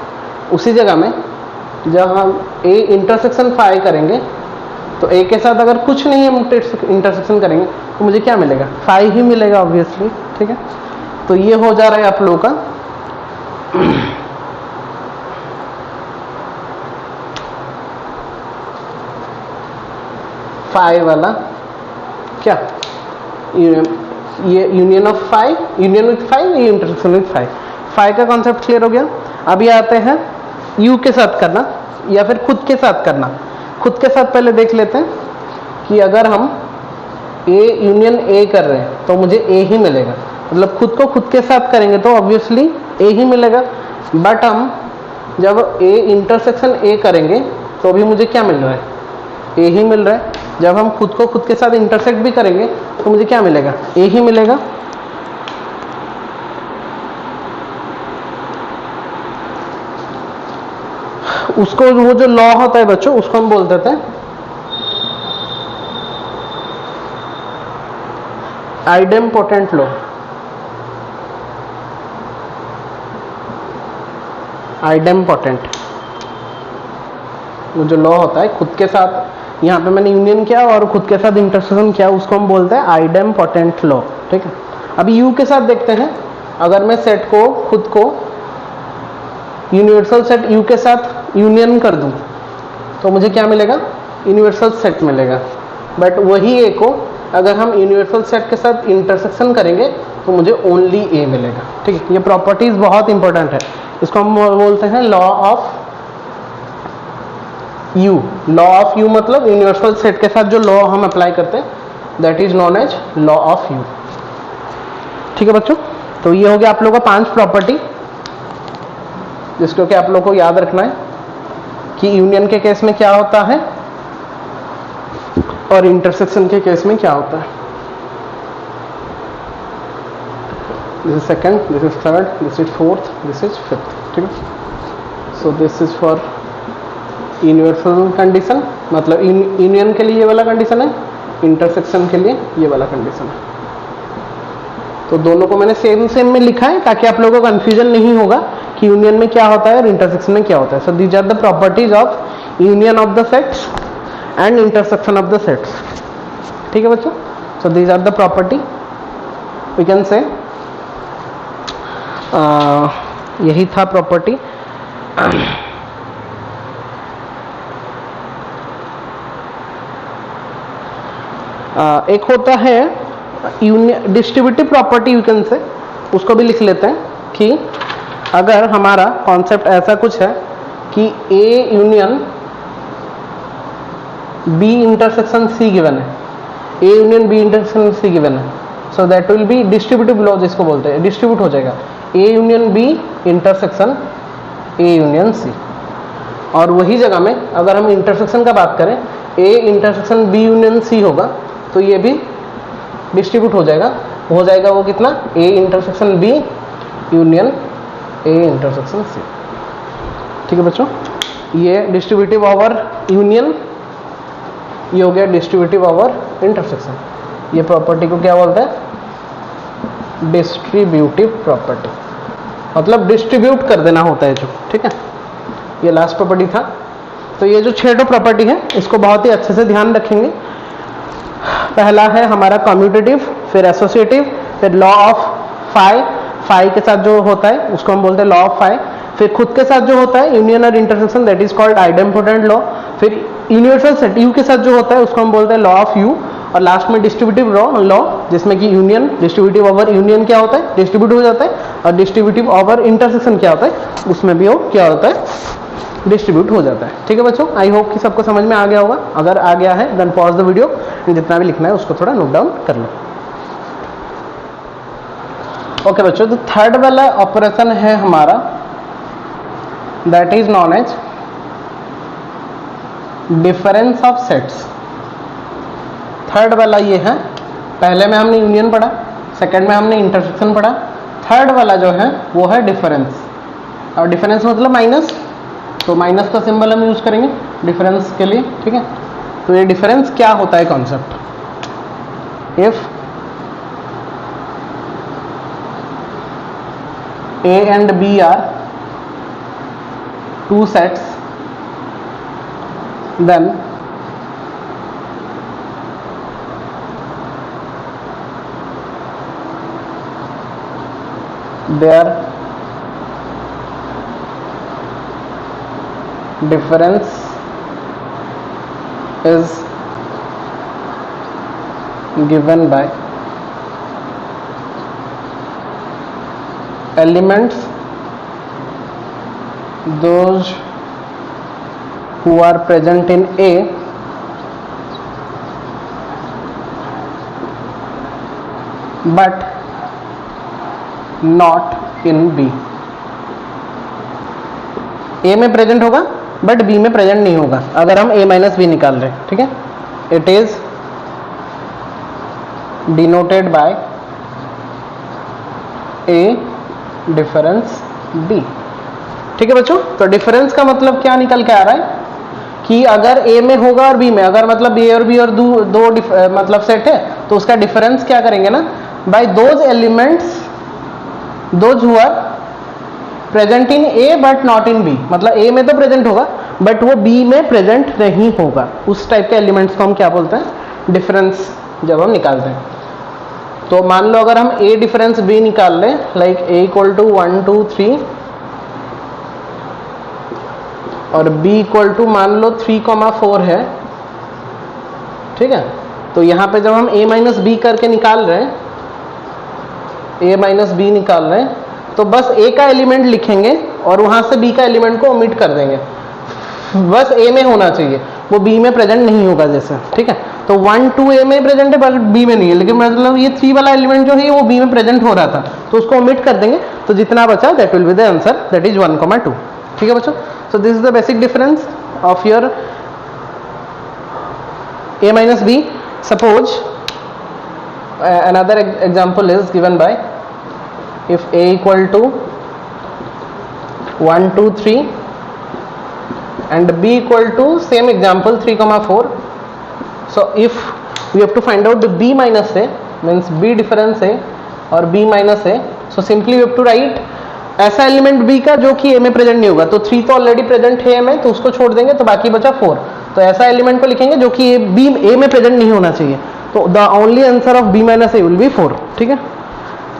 उसी जगह में जब हम ए इंटरसेक्शन फाई करेंगे तो ए के साथ अगर कुछ नहीं हम इंटरसेक्शन करेंगे तो मुझे क्या मिलेगा, फाई ही मिलेगा ऑब्वियसली, ठीक है। तो ये हो जा रहा है आप लोगों का फाई वाला क्या, ये union of phi, union with phi, ये इंटरसेक्शन विथ फाई। फाई का कॉन्सेप्ट क्लियर हो गया। अभी आते हैं यू के साथ करना या फिर खुद के साथ करना। खुद के साथ पहले देख लेते हैं कि अगर हम ए यूनियन ए कर रहे हैं तो मुझे ए ही मिलेगा, मतलब खुद को खुद के साथ करेंगे तो ऑब्वियसली ए ही मिलेगा। बट हम जब ए इंटरसेक्शन ए करेंगे तो भी मुझे क्या मिल रहा है, ए ही मिल रहा है। जब हम खुद को खुद के साथ इंटरसेक्ट भी करेंगे तो मुझे क्या मिलेगा, ए ही मिलेगा। उसको वो जो लॉ होता है बच्चों उसको हम बोल देते हैं आइडेम्पोटेंट लॉ। आइडेम्पोटेंट वो जो लॉ होता है खुद के साथ, यहाँ पे मैंने यूनियन किया और खुद के साथ इंटरसेक्शन किया, उसको हम बोलते हैं आइडेम्पोटेंट लॉ, ठीक है। अभी यू के साथ देखते हैं। अगर मैं सेट को खुद को यूनिवर्सल सेट यू के साथ यूनियन कर दूं तो मुझे क्या मिलेगा, यूनिवर्सल सेट मिलेगा। बट वही ए को अगर हम यूनिवर्सल सेट के साथ इंटरसेक्शन करेंगे तो मुझे ओनली ए मिलेगा, ठीक है। ये प्रॉपर्टीज बहुत इंपॉर्टेंट है। इसको हम बोलते हैं law of U. Law of U मतलब यूनिवर्सल सेट के साथ जो लॉ हम अप्लाई करते हैं that is known as law of U, ठीक है बच्चों। तो ये हो गया आप लोगों का 5 प्रॉपर्टी, जिसको कि आप लोग को याद रखना है कि यूनियन के केस में क्या होता है और इंटरसेक्शन के केस में क्या होता है। This is second, this is third, this is fourth, this is fifth. ठीक है, so this is for universal condition, मतलब यूनियन के लिए ये वाला कंडीशन है, इंटरसेक्शन के लिए ये वाला कंडीशन है। तो दोनों को मैंने सेम सेम में लिखा है ताकि आप लोगों को कंफ्यूजन नहीं होगा कि यूनियन में क्या होता है और इंटरसेक्शन में क्या होता है। So these are the properties of union of the sets and intersection of the sets. ठीक है बच्चों, so these are the property, we can say यही था प्रॉपर्टी। एक होता है distributive property, you can say, उसको भी लिख लेते हैं कि अगर हमारा कॉन्सेप्ट ऐसा कुछ है कि A union B intersection C given है, A union B intersection C given है, so that will be distributive law, जिसको बोलते हैं डिस्ट्रीब्यूट हो जाएगा A union B intersection A union C. और वही जगह में अगर हम इंटरसेक्शन का बात करें, A intersection B union C होगा तो ये भी डिस्ट्रीब्यूट हो जाएगा वो कितना, A intersection B union A intersection C. ठीक है बच्चों, ये डिस्ट्रीब्यूटिव ओवर यूनियन, ये हो गया डिस्ट्रीब्यूटिव ओवर इंटरसेक्शन। ये प्रॉपर्टी को क्या बोलते हैं, डिस्ट्रीब्यूटिव प्रॉपर्टी, मतलब डिस्ट्रीब्यूट कर देना होता है जो। ठीक है, ये लास्ट प्रॉपर्टी था। तो ये जो 6 प्रॉपर्टी है इसको बहुत ही अच्छे से ध्यान रखेंगे। पहला है हमारा कम्यूटेटिव, फिर एसोसिएटिव, फिर लॉ ऑफ फाई, फाई के साथ जो होता है उसको हम बोलते हैं लॉ ऑफ फाई, फिर खुद के साथ जो होता है यूनियन और intersection, that is called idempotent law, फिर यूनिवर्सल सेट यू के साथ जो होता है उसको हम बोलते हैं लॉ ऑफ यू, और लास्ट में डिस्ट्रीब्यूटिव लॉ, जिसमें कि यूनियन डिस्ट्रीब्यूटिव ओवर यूनियन क्या होता है, डिस्ट्रीब्यूट हो जाता है, और डिस्ट्रीब्यूटिव ओवर इंटरसेक्शन क्या होता है, उसमें भी वो क्या होता है, डिस्ट्रीब्यूट हो जाता है। ठीक है बच्चों, आई होप कि सबको समझ में आ गया होगा। अगर आ गया है देन पॉज द वीडियो, जितना भी लिखना है उसको थोड़ा नोट डाउन कर लो। ओके बच्चों, तो थर्ड वाला ऑपरेशन है हमारा, that is known age difference of sets. Third वाला ये है, पहले में हमने यूनियन पढ़ा, सेकंड में हमने इंटरसेक्शन पढ़ा, थर्ड वाला जो है वो है डिफरेंस। और डिफरेंस मतलब माइनस, तो माइनस का सिंबल हम यूज करेंगे डिफरेंस के लिए। ठीक है, तो ये डिफरेंस क्या होता है concept, if A and B are two sets, then their difference is given by elements those who are present in A but not in B। A में प्रेजेंट होगा बट B में प्रेजेंट नहीं होगा अगर हम A माइनस बी निकाल रहे हैं। ठीक है, it is denoted by A difference B। ठीक है बच्चों, तो डिफरेंस का मतलब क्या निकल के आ रहा है कि अगर A में होगा और B में, अगर मतलब A और B और दो मतलब सेट है तो उसका डिफरेंस क्या करेंगे ना, by those elements those who are present in A but not in B। मतलब A में तो प्रेजेंट होगा बट वो B में प्रेजेंट नहीं होगा, उस टाइप के एलिमेंट्स को हम क्या बोलते हैं, डिफरेंस जब हम निकालते हैं। तो मान लो अगर हम A डिफरेंस B निकाल लें, लाइक A इक्वल टू 1 2 3 और B इक्वल टू मान लो 3,4 है। ठीक है, तो यहाँ पे जब हम A माइनस बी करके निकाल रहे हैं, A माइनस बी निकाल रहे हैं, तो बस A का एलिमेंट लिखेंगे और वहाँ से B का एलिमेंट को ओमिट कर देंगे, बस A में होना चाहिए। वो बी में प्रेजेंट नहीं होगा जैसे, ठीक है। तो 1 2 ए में प्रेजेंट है बट बी में नहीं है, लेकिन मतलब ये 3 वाला एलिमेंट जो है वो बी में प्रेजेंट हो रहा था, तो उसको ओमिट कर देंगे, तो जितना बचा that will be the answer, that is 1,2। ठीक है बच्चों, so this is the basic difference of your a minus b. Suppose another example is given by, if a equal to 1 2 3 and b equal to same example 3 4. So if we have to find out the b minus a, means b difference a और b minus a, so simply we have to write ऐसा एलिमेंट b का जो कि a में प्रेजेंट नहीं होगा, तो 3 तो ऑलरेडी प्रेजेंट है a में, तो उसको छोड़ देंगे, तो बाकी बचा 4। तो ऐसा एलिमेंट को लिखेंगे जो कि a में प्रेजेंट नहीं होना चाहिए, तो the only answer of b minus a will be 4। ठीक है,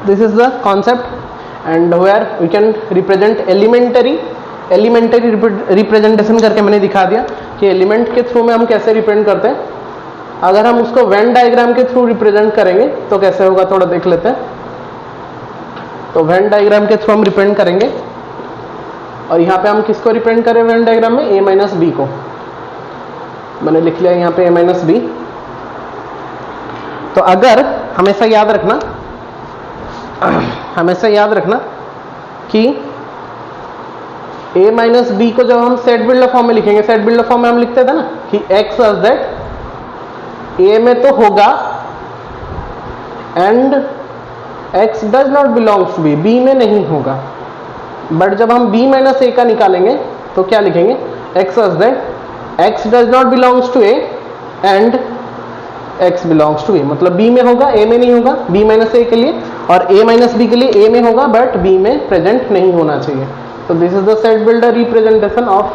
this is the concept and where we can represent elementary representation करके मैंने दिखा दिया कि एलिमेंट के थ्रू में हम कैसे रिप्रेजेंट करते हैं। अगर हम उसको वेन डायग्राम के थ्रू रिप्रेजेंट करेंगे तो कैसे होगा, थोड़ा देख लेते हैं। तो वेन डायग्राम के थ्रू हम रिप्रेजेंट करेंगे, और यहाँ पे हम किसको रिप्रेजेंट करें वेन डायग्राम में, a माइनस बी को। मैंने लिख लिया यहाँ पे a माइनस बी। तो अगर हमेशा याद रखना कि a माइनस बी को जब हम सेट बिल्डर फॉर्म में लिखेंगे, सेट बिल्डर फॉर्म में हम लिखते थे ना कि x सच दैट a में तो होगा and x does not belongs to b, b में नहीं होगा। बट जब हम b माइनस a का निकालेंगे तो क्या लिखेंगे, x such that x does not belongs to a and x belongs to a, मतलब b में होगा a में नहीं होगा, b माइनस a के लिए, और a माइनस b के लिए a में होगा बट b में प्रेजेंट नहीं होना चाहिए। तो this is the set builder representation of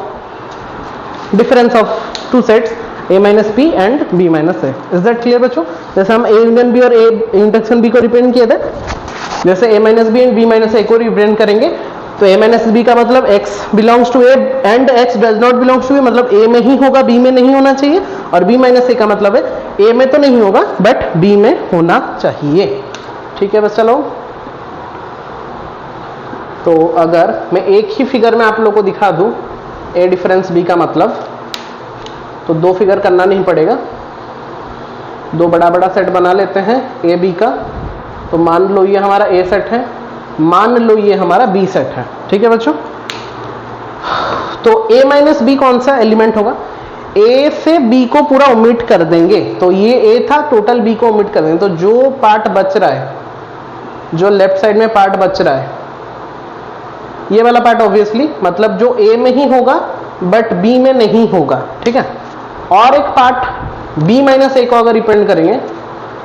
difference of two sets a minus b and b minus a। Is that clear बच्चों? जैसे हम a यूनियन b और a इंटरसेक्शन b को रिप्रेजेंट किए थे, जैसे a minus b and b minus a को रिप्रेजेंट करेंगे, तो a माइनस b का मतलब x belongs to a and x does not belongs to a, मतलब a में ही होगा, b में नहीं होना चाहिए, और b माइनस a का मतलब है a में तो नहीं होगा बट b में होना चाहिए। ठीक है बस, चलो। तो अगर मैं एक ही फिगर में आप लोगों को दिखा दूं a डिफरेंस b का मतलब, तो दो फिगर करना नहीं पड़ेगा, दो बड़ा बड़ा सेट बना लेते हैं ए बी का। तो मान लो ये हमारा ए सेट है, मान लो ये हमारा बी सेट है। ठीक है बच्चों, तो ए माइनस बी कौन सा एलिमेंट होगा, ए से बी को पूरा ओमिट कर देंगे, तो ये ए था, टोटल बी को ओमिट कर देंगे, तो जो पार्ट बच रहा है, जो लेफ्ट साइड में पार्ट बच रहा है, ये वाला पार्ट ऑब्वियसली मतलब जो ए में ही होगा बट बी में नहीं होगा। ठीक है, और एक पार्ट b माइनस a को अगर रिप्रेजेंट करेंगे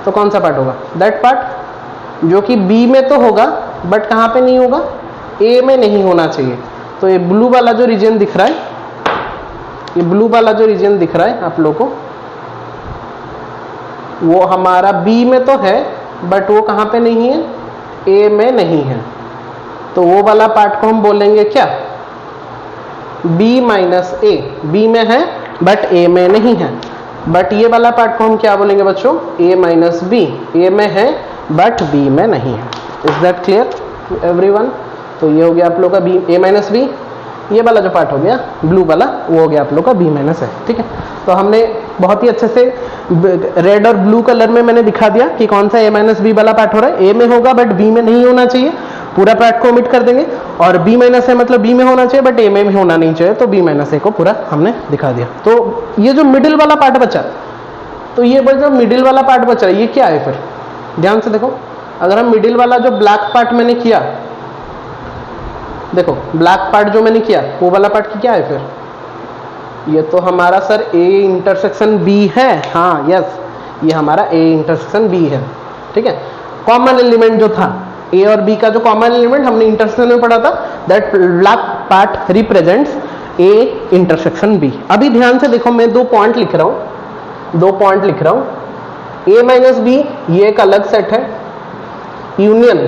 तो कौन सा पार्ट होगा, दैट पार्ट जो कि b में तो होगा बट कहाँ पे नहीं होगा, a में नहीं होना चाहिए। तो ये ब्लू वाला जो रीजन दिख रहा है, ये ब्लू वाला जो रीजन दिख रहा है आप लोगों को, वो हमारा b में तो है बट वो कहाँ पे नहीं है, a में नहीं है। तो वो वाला पार्ट को हम बोलेंगे क्या, b माइनस a, b में है बट a में नहीं है। बट ये वाला पार्ट को हम क्या बोलेंगे बच्चों, a माइनस बी, a में है बट b में नहीं है। Is that clear everyone? तो ये हो गया आप लोग का b a माइनस बी, ये वाला जो पार्ट हो गया ब्लू वाला वो हो गया आप लोग का b माइनस है। ठीक है, तो हमने बहुत ही अच्छे से रेड और ब्लू कलर में मैंने दिखा दिया कि कौन सा a माइनस बी वाला पार्ट हो रहा है, a में होगा बट b में नहीं होना चाहिए, पूरा पार्ट को ओमिट कर देंगे, और b माइनस है मतलब b में होना चाहिए बट a में भी होना नहीं चाहिए, तो b माइनस a को पूरा हमने दिखा दिया। तो ये जो मिडिल वाला पार्ट बचा, तो ये जो मिडिल वाला पार्ट बचा ये क्या है फिर, ध्यान से देखो। अगर हम मिडिल वाला जो ब्लैक पार्ट मैंने किया, देखो ब्लैक पार्ट जो मैंने किया वो वाला पार्ट की क्या है फिर, ये तो हमारा सर a इंटरसेक्शन b है। हाँ यस, ये हमारा a इंटरसेक्शन b है। ठीक है, कॉमन एलिमेंट जो था a और b का, जो कॉमन एलिमेंट हमने इंटरसेक्शन में पढ़ा था, that black part represents a intersection b। अभी ध्यान से देखो, मैं दो पॉइंट लिख रहा हूँ, a माइनस बी ये एक अलग सेट है, यूनियन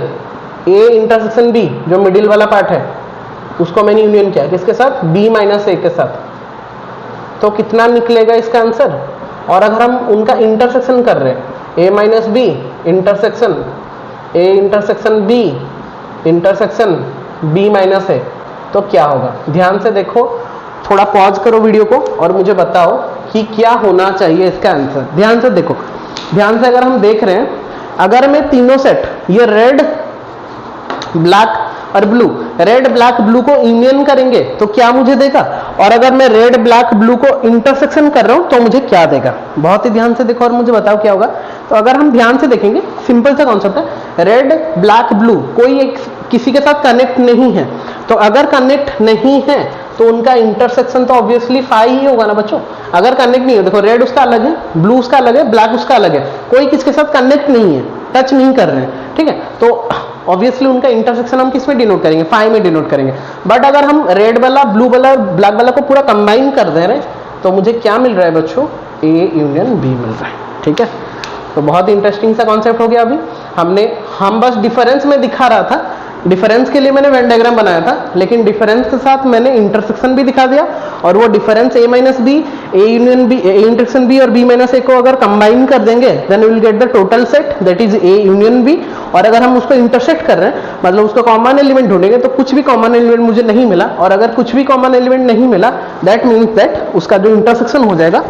a इंटरसेक्शन b जो मिडिल वाला पार्ट है उसको मैंने यूनियन किया किसके साथ, b माइनस a के साथ। तो कितना निकलेगा इसका आंसर, और अगर हम उनका इंटरसेक्शन कर रहे हैं a minus B intersection a intersection b intersection b minus a, तो क्या होगा, ध्यान से देखो, थोड़ा पॉज करो वीडियो को और मुझे बताओ कि क्या होना चाहिए इसका आंसर। ध्यान से देखो, ध्यान से अगर हम देख रहे हैं, अगर मैं तीनों सेट ये रेड ब्लैक और ब्लू, रेड ब्लैक ब्लू को यूनियन करेंगे तो क्या मुझे देगा, और अगर मैं रेड ब्लैक ब्लू को इंटरसेक्शन कर रहा हूं तो मुझे क्या देगा। बहुत ही ध्यान से देखो और मुझे बताओ क्या होगा। तो अगर हम ध्यान से देखेंगे, सिंपल सा कॉन्सेप्ट है, रेड ब्लैक ब्लू कोई एक किसी के साथ कनेक्ट नहीं है, तो अगर कनेक्ट नहीं है तो उनका इंटरसेक्शन तो ऑब्वियसली फाई ही होगा ना बच्चों। अगर कनेक्ट नहीं है, देखो रेड उसका अलग है, ब्लू उसका अलग है, ब्लैक उसका अलग है, कोई किसके साथ कनेक्ट नहीं है, टच नहीं कर रहे हैं, ठीक है, तो ऑब्वियसली उनका इंटरसेक्शन हम किस में डिनोट करेंगे, फाई में डिनोट करेंगे। बट अगर हम रेड वाला, ब्लू वाला और ब्लैक वाला को पूरा कंबाइन कर दे रहे हैं तो मुझे क्या मिल रहा है बच्चों, ए यूनियन बी मिल रहा है, ठीक है। तो बहुत इंटरेस्टिंग सा कॉन्सेप्ट हो गया। अभी हम बस डिफरेंस में दिखा रहा था, डिफरेंस के लिए मैंने वेन डायग्राम बनाया था, लेकिन डिफरेंस के साथ मैंने इंटरसेक्शन भी दिखा दिया, और वो difference A minus B, A union B, A intersection B और बी माइनस ए को अगर कंबाइन कर देंगे then we will get the total set that is A union B. और अगर हम उसको इंटरसेक्ट कर रहे हैं, मतलब उसका कॉमन एलिमेंट ढूंढेंगे, तो कुछ भी कॉमन एलिमेंट मुझे नहीं मिला, और अगर कुछ भी कॉमन एलिमेंट नहीं मिला दैट मीन्स दैट उसका जो इंटरसेक्शन हो जाएगा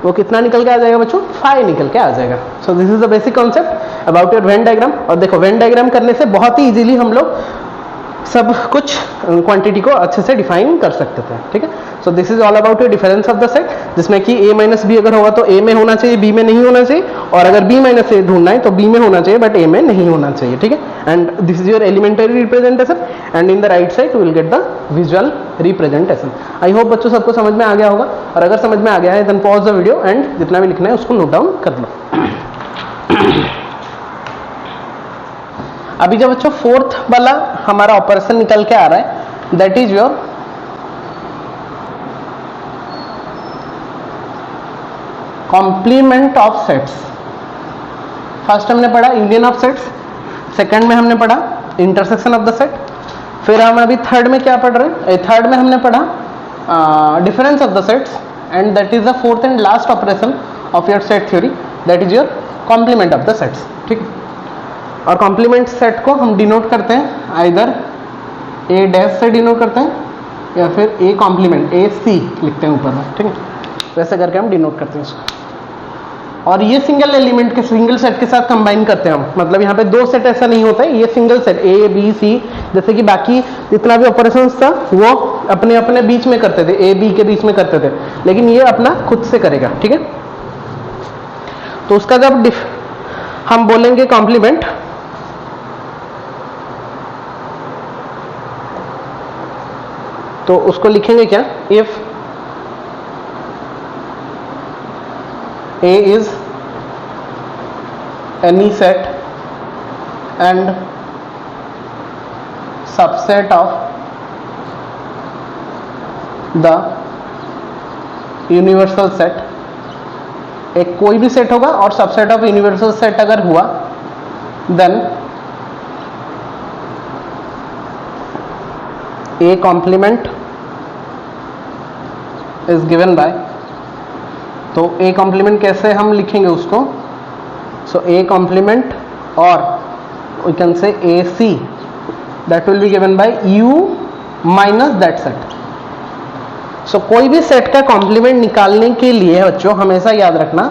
वो कितना निकल के आ जाएगा बच्चों, फाई निकल के आ जाएगा। So this is the basic concept about your Venn diagram. और देखो वेन डायग्राम करने से बहुत ही इजीली हम लोग सब कुछ क्वांटिटी को अच्छे से डिफाइन कर सकते थे, ठीक है। So this is all about your difference of the set, जिसमें कि ए माइनस बी अगर होगा तो ए में होना चाहिए, बी में नहीं होना चाहिए, और अगर बी माइनस ए ढूंढना है तो बी में होना चाहिए बट ए में नहीं होना चाहिए, ठीक है। And this is your elementary representation, and in the right side will get the visual representation. I hope बच्चों सबको समझ में आ गया होगा, और अगर समझ में आ गया है then pause the video and जितना भी लिखना है उसको नोट डाउन कर लो। अभी जब बच्चों फोर्थ वाला हमारा ऑपरेशन निकल के आ रहा है, that is your complement of sets. First हमने पढ़ा यूनियन ऑफ सेट्स, सेकंड में हमने पढ़ा इंटरसेक्शन ऑफ द सेट, फिर हम अभी थर्ड में क्या पढ़ रहे हैं, थर्ड में हमने पढ़ा difference of the sets, and that is the fourth and last operation of your set theory, that is your complement of the sets, ठीक है। और कॉम्प्लीमेंट सेट को हम डिनोट करते हैं आइदर ए डैश से डिनोट करते हैं या फिर ए कॉम्प्लीमेंट, ए सी लिखते हैं ऊपर में, ठीक है, वैसे करके हम डिनोट करते हैं इसको। और ये सिंगल एलिमेंट के सिंगल सेट के साथ कंबाइन करते हैं हम, मतलब यहाँ पे दो सेट ऐसा नहीं होता है, ये single set A B C, जैसे कि बाकी जितना भी ऑपरेशंस था वो अपने अपने बीच में करते थे, ए बी के बीच में करते थे, लेकिन ये अपना खुद से करेगा, ठीक है। तो उसका जब हम बोलेंगे कॉम्प्लीमेंट, तो उसको लिखेंगे क्या, if A is any set and subset of the universal set, एक कोई भी सेट होगा और सबसेट ऑफ यूनिवर्सल सेट अगर हुआ then A complement is given by, तो A complement कैसे हम लिखेंगे उसको, सो A complement और we can say AC that will be given by U minus that set। सो कोई भी सेट का कॉम्प्लीमेंट निकालने के लिए बच्चों हमेशा याद रखना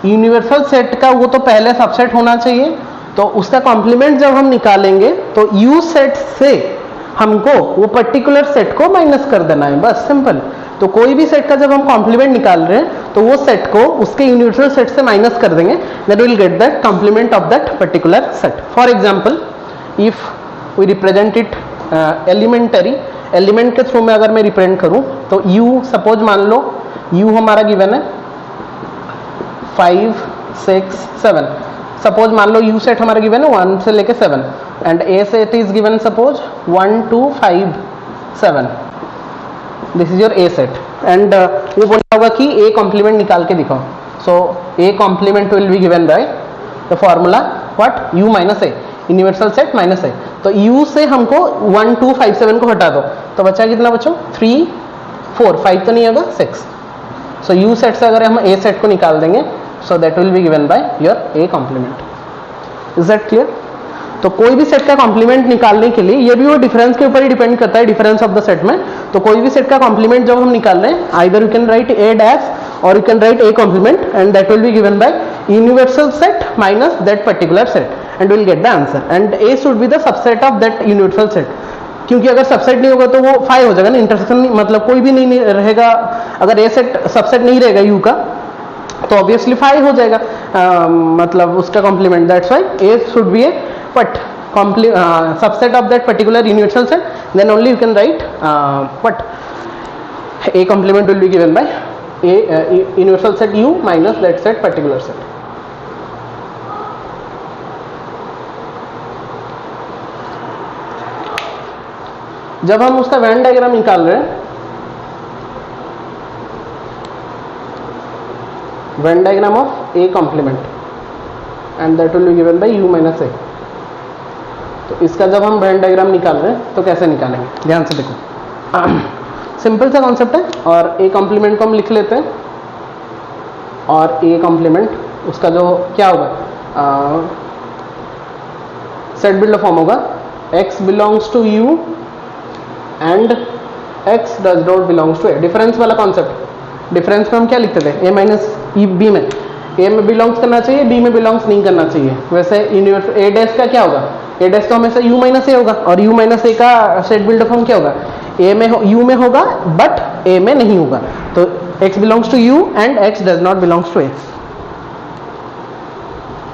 यूनिवर्सल सेट का वो तो पहले सबसेट होना चाहिए, तो उसका कॉम्प्लीमेंट जब हम निकालेंगे तो U सेट से हमको वो पर्टिकुलर सेट को माइनस कर देना है, बस सिंपल। तो कोई भी सेट का जब हम कॉम्प्लीमेंट निकाल रहे हैं तो वो सेट को उसके यूनिवर्सल सेट से माइनस कर देंगे, that will get that complement of that particular set. For example if we represent it elementary, element के थ्रू में अगर मैं रिप्रेजेंट करूं तो U सपोज मान लो U हमारा गिवन है 5 6 7, सपोज मान लो U सेट हमारा गिवन है 1 से लेके 7 and A set is given suppose 1 2 5 7, this is your A set, and वो बोला होगा कि A कॉम्प्लीमेंट निकाल के दिखाओ, so A complement will be given by the formula what U minus A, universal set minus A। तो U से हमको 1 2 5 7 को हटा दो तो बचा कितना बच्चों 3 4 5 तो नहीं होगा 6, सो U सेट से अगर हम A सेट को निकाल देंगे so that will be given by your A complement. Is that clear? तो कोई भी सेट का कॉम्प्लीमेंट निकालने के लिए ये भी वो डिफरेंस के ऊपर ही डिपेंड करता है, डिफरेंस ऑफ द सेट में। तो कोई भी सेट का कॉम्प्लीमेंट जब हम निकाल रहे हैं either you can write A dash or you can write A complement, and that will be given by universal set minus that particular set, and we'll get the answer. And A should be the subset of that universal set, क्योंकि अगर सबसेट नहीं होगा तो वो 5 हो जाएगा ना, इंटरसेक्शन मतलब कोई भी नहीं रहेगा, अगर ए सेट सबसेट नहीं रहेगा यू का तो ऑब्वियसली 5 हो जाएगा, मतलब उसका complement, that's why A should be A but subset of that particular universal set, then only you can write what A complement will be given by A universal set U minus that set particular set. जब हम उसका वेन डायग्राम निकाल रहे हैं, Venn diagram of A complement and that will be given by U minus A. तो इसका जब हम वेन डायग्राम निकाल रहे हैं तो कैसे निकालेंगे, ध्यान से देखो, सिंपल सा कॉन्सेप्ट है। और A कॉम्प्लीमेंट को हम लिख लेते हैं, और A कॉम्प्लीमेंट उसका जो क्या होगा, सेट बिल्डर फॉर्म होगा X belongs to U and X does not belongs to A। Difference वाला कॉन्सेप्ट, डिफरेंस में हम क्या लिखते थे, A माइनस B में A में बिलोंग्स करना चाहिए, B में बिलोंग्स नहीं करना चाहिए। वैसे यूनिवर्स A डैश का क्या होगा, A डैश तो हमेशा U माइनस A होगा, और U माइनस A का सेट बिल्डर फॉर्म क्या होगा, A में U में होगा बट A में नहीं होगा। तो X belongs to U and X does not belongs to A।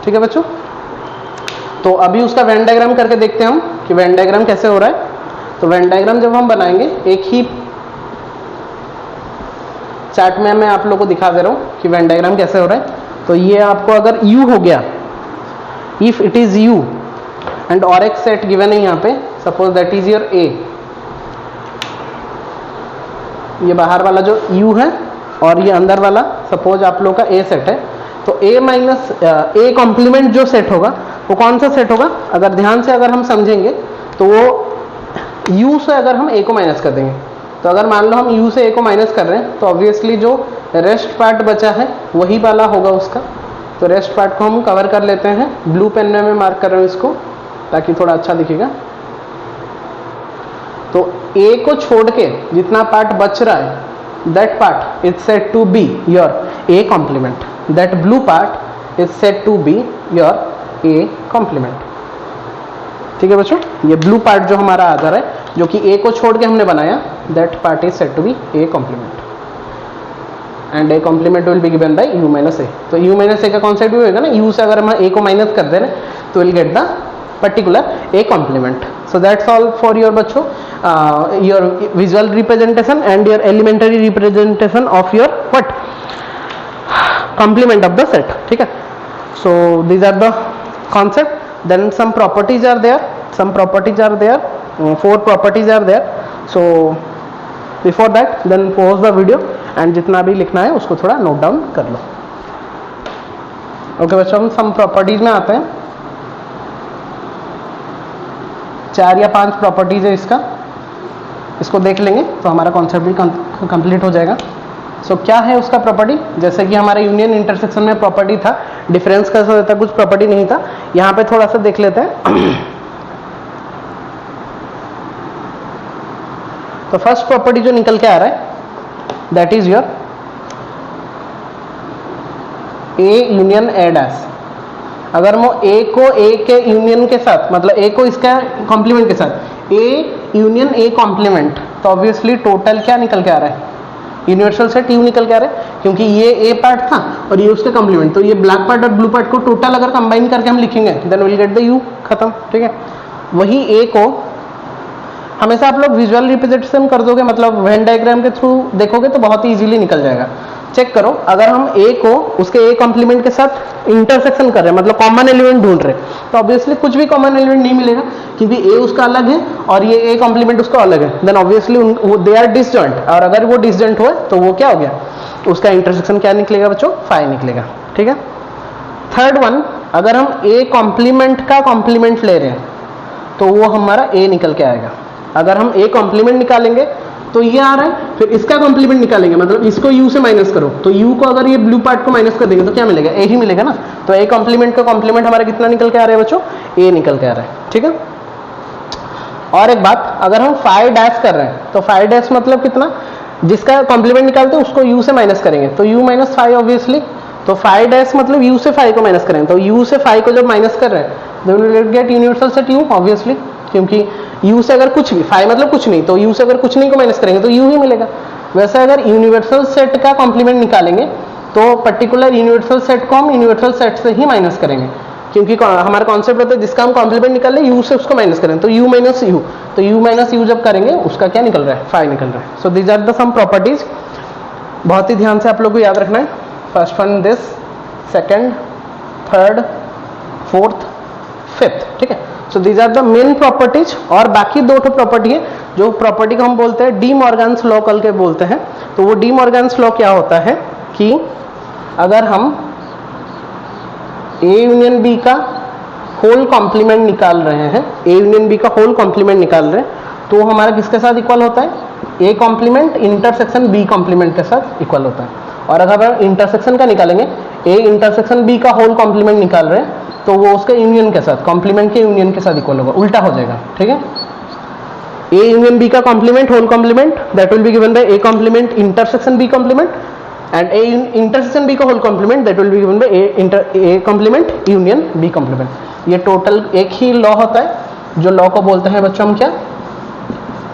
ठीक है बच्चों, तो अभी उसका वेन डायग्राम करके देखते हैं हम कि वेन डायग्राम कैसे हो रहा है। तो वेन डायग्राम जब हम बनाएंगे, एक ही चार्ट में मैं आप लोगों को दिखा दे रहा हूं कि वेन डायग्राम कैसे हो रहा है। तो ये आपको अगर U हो गया, if it is U and और एक सेट गिवन है यहाँ पे, suppose that is your A, ये बाहर वाला जो U है और ये अंदर वाला सपोज आप लोग का A सेट है, तो A माइनस A कॉम्प्लीमेंट जो सेट होगा वो कौन सा सेट होगा, अगर ध्यान से अगर हम समझेंगे तो वो U से अगर हम A को माइनस कर देंगे, तो अगर मान लो हम U से A को माइनस कर रहे हैं तो ऑब्वियसली जो रेस्ट पार्ट बचा है वही वाला होगा उसका। तो रेस्ट पार्ट को हम कवर कर लेते हैं, ब्लू पेन में मैं मार्क कर रहा हूँ इसको ताकि थोड़ा अच्छा दिखेगा। तो A को छोड़ के जितना पार्ट बच रहा है, that part is set to be your A complement, that blue part is set to be your A complement. ठीक है बच्चों, ये ब्लू पार्ट जो हमारा आ जा रहा है जो कि A को छोड़ के हमने बनाया, that part is set to be A complement and A complement will be given by U minus A। तो U माइनस A का कॉन्सेप्ट भी होगा ना, U से अगर हम A को माइनस कर दे रहे तो will get the particular A complement. So that's all for your बच्चों, your visual representation and your elementary representation of your what complement of the set. ठीक है, so these are the concept, then some properties are there, 4 properties are there। so before that then pause the video and जितना भी लिखना है उसको थोड़ा नोट डाउन कर लो। ओके बच्चों, हम some properties में आते हैं, 4 या 5 प्रॉपर्टीज है इसका, इसको देख लेंगे तो हमारा कॉन्सेप्ट भी कंप्लीट हो जाएगा। सो क्या है उसका प्रॉपर्टी, जैसे कि हमारे यूनियन इंटरसेक्शन में प्रॉपर्टी था, डिफरेंस कैसा होता है, कुछ प्रॉपर्टी नहीं था, यहाँ पे थोड़ा सा देख लेते हैं। तो फर्स्ट प्रॉपर्टी जो निकल के आ रहा है that is your A union A dash. अगर मैं A को A के यूनियन के साथ, मतलब A को इसका कॉम्प्लीमेंट के साथ A यूनियन A कॉम्प्लीमेंट, तो ऑब्वियसली टोटल क्या निकल के आ रहा है, यूनिवर्सल सेट U निकल के आ रहा है, क्योंकि ये A पार्ट था और ये उसका कॉम्प्लीमेंट। तो ये ब्लैक पार्ट और ब्लू पार्ट को टोटल अगर कंबाइन करके हम लिखेंगे then will get the U, खत्म। ठीक है, वही A को हमेशा आप लोग विजुअल रिप्रेजेंटेशन कर दोगे, मतलब वेन डायग्राम के थ्रू देखोगे तो बहुत ही इजीली निकल जाएगा। चेक करो, अगर हम A को उसके A कॉम्प्लीमेंट के साथ इंटरसेक्शन कर रहे हैं, मतलब कॉमन एलिमेंट ढूंढ रहे हैं, तो ऑब्वियसली कुछ भी कॉमन एलिमेंट नहीं मिलेगा, क्योंकि A उसका अलग है और ये A कॉम्प्लीमेंट उसका अलग है, then obviously they are disjoint. और अगर वो डिसजॉइंट हुए तो वो क्या हो गया, उसका इंटरसेक्शन क्या निकलेगा बच्चों, 5 निकलेगा। ठीक है, थर्ड वन, अगर हम A कॉम्प्लीमेंट का कॉम्प्लीमेंट ले रहे हैं तो वो हमारा A निकल के आएगा। अगर हम A कॉम्प्लीमेंट निकालेंगे तो ये आ रहा है, फिर इसका कॉम्प्लीमेंट निकालेंगे, मतलब इसको U से माइनस करो, तो U को अगर ये ब्लू पार्ट को माइनस कर देंगे तो क्या मिलेगा, A ही मिलेगा ना। तो A कॉम्प्लीमेंट का कॉम्प्लीमेंट हमारा कितना निकल के आ रहा है बच्चों, A निकल के आ रहा है। ठीक है, और एक बात, अगर हम 5 डैश कर रहे हैं तो 5 डैश मतलब कितना, जिसका कॉम्प्लीमेंट निकालते हैं उसको u से माइनस करेंगे, तो u माइनस 5 ऑब्वियसली, तो 5 डैश मतलब u से 5 को माइनस करेंगे, तो u से 5 को जब माइनस कर रहे हैं then we will get universal set u obviously, क्योंकि u से अगर कुछ भी 5 मतलब कुछ नहीं, तो u से अगर कुछ नहीं को माइनस करेंगे तो u ही मिलेगा। वैसे अगर यूनिवर्सल सेट का कॉम्प्लीमेंट निकालेंगे तो पर्टिकुलर यूनिवर्सल सेट को हम यूनिवर्सल सेट से ही माइनस करेंगे, क्योंकि हमारा कॉन्सेप्ट होता है जिसका हम कॉम्प्लीमेंट निकाल लें u से उसको माइनस करें, तो u माइनस u, तो u माइनस u जब करेंगे उसका क्या निकल रहा है 5 निकल रहा है। So these are the some properties, बहुत ही ध्यान से आप लोग को याद रखना है। First one this, second, third, fourth, fifth, ठीक है। So these are the main properties, और बाकी दो ठो प्रॉपर्टी है जो प्रॉपर्टी को हम बोलते हैं डी मॉर्गन्स लॉ कल के बोलते हैं। तो वो डी मॉर्गन्स लॉ क्या होता है कि अगर हम ए यूनियन बी का होल कॉम्प्लीमेंट निकाल रहे हैं, ए यूनियन बी का होल कॉम्प्लीमेंट निकाल रहे हैं, तो हमारा किसके साथ इक्वल होता है, A complement intersection B complement के साथ इक्वल होता है। और अगर हम इंटरसेक्शन का निकालेंगे, ए इंटरसेक्शन बी का होल कॉम्प्लीमेंट निकाल रहे हैं, तो वो उसके यूनियन के साथ, कॉम्प्लीमेंट के यूनियन के साथ इक्वल होगा, उल्टा हो जाएगा, ठीक है। ए यूनियन बी का complement whole complement that will be given by A complement intersection B complement, and A intersection B का whole complement that will be given by A complement union B complement. ये टोटल एक ही लॉ होता है, जो लॉ को बोलते हैं बच्चों हम क्या,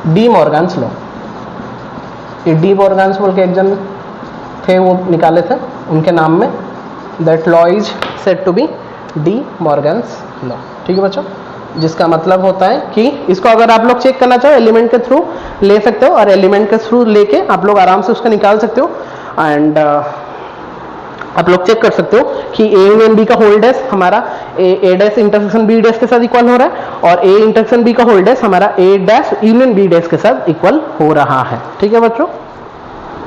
डी मॉर्गन्स लॉ। ये डी मॉर्गन्स बोल के एक जन थे, वो निकाले थे उनके नाम में, that law is said to be De Morgan's law, ठीक है बच्चों। जिसका मतलब होता है कि इसको अगर आप लोग चेक करना चाहो एलिमेंट के थ्रू ले सकते हो, और एलिमेंट के थ्रू लेके आप लोग आराम से उसका निकाल सकते हो, एंड आप लोग चेक कर सकते हो कि ए यूनियन बी का होल डैश हमारा ए डैश इंटरसेक्शन बी डैश के साथ इक्वल हो रहा है, और ए इंटरसेक्शन बी का होल डैश हमारा ए डैश यूनियन बी डैश के साथ इक्वल हो रहा है, ठीक है बच्चों।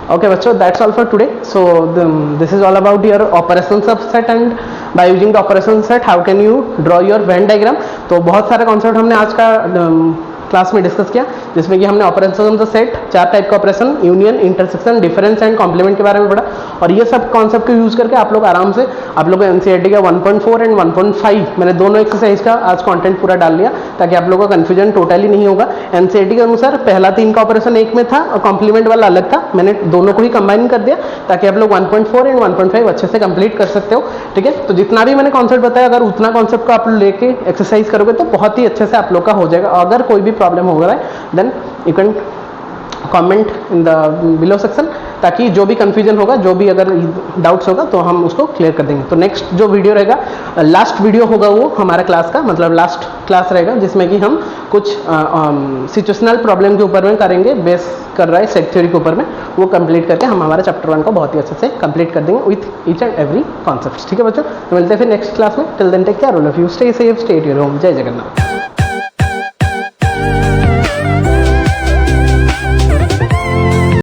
Okay बच्चों, that's all for today. So this is all about your operations of set, and by using the operation set how can you draw your Venn diagram। तो बहुत सारे कॉन्सेप्ट हमने आज का क्लास में डिस्कस किया, जिसमें कि हमने ऑपरेशन ऑफ सेट, 4 टाइप का operation, union, intersection, difference and complement के बारे में पढ़ा, और ये सब कॉन्सेप्ट को यूज करके आप लोग आराम से, आप लोग को एनसीईआरटी का 1.4 एंड 1.5 मैंने दोनों एक्सरसाइज का आज कंटेंट पूरा डाल लिया, ताकि आप लोगों का कंफ्यूजन टोटली नहीं होगा। एनसीईआरटी के अनुसार पहला 3 का ऑपरेशन एक में था और कॉम्प्लीमेंट वाला अलग था, मैंने दोनों को ही कंबाइन कर दिया ताकि आप लोग 1.4 एंड 1.5 अच्छे से कंप्लीट कर सकते हो, ठीक है। तो जितना भी मैंने कॉन्सेप्ट बताया, अगर उतना कॉन्सेप्ट को आप लेके एक्सरसाइज करोगे तो बहुत ही अच्छे से आप लोग का हो जाएगा। अगर कोई भी प्रॉब्लम हो रहा है then you can comment in the below section, ताकि जो भी कंफ्यूजन होगा, जो भी अगर डाउट्स होगा तो हम उसको क्लियर कर देंगे। तो नेक्स्ट जो वीडियो रहेगा, लास्ट वीडियो होगा वो हमारा क्लास का, मतलब लास्ट क्लास रहेगा, जिसमें कि हम कुछ सिचुएशनल प्रॉब्लम के ऊपर में करेंगे, बेस कर रहा है सेट थ्योरी के ऊपर में, वो कंप्लीट करके हम हमारे चैप्टर 1 को बहुत ही अच्छे से कंप्लीट कर देंगे with each and every concept, ठीक है बच्चों। तो मिलते हैं फिर नेक्स्ट क्लास में, till then take care all of you, stay safe, stay at your home, जय जगन्नाथ।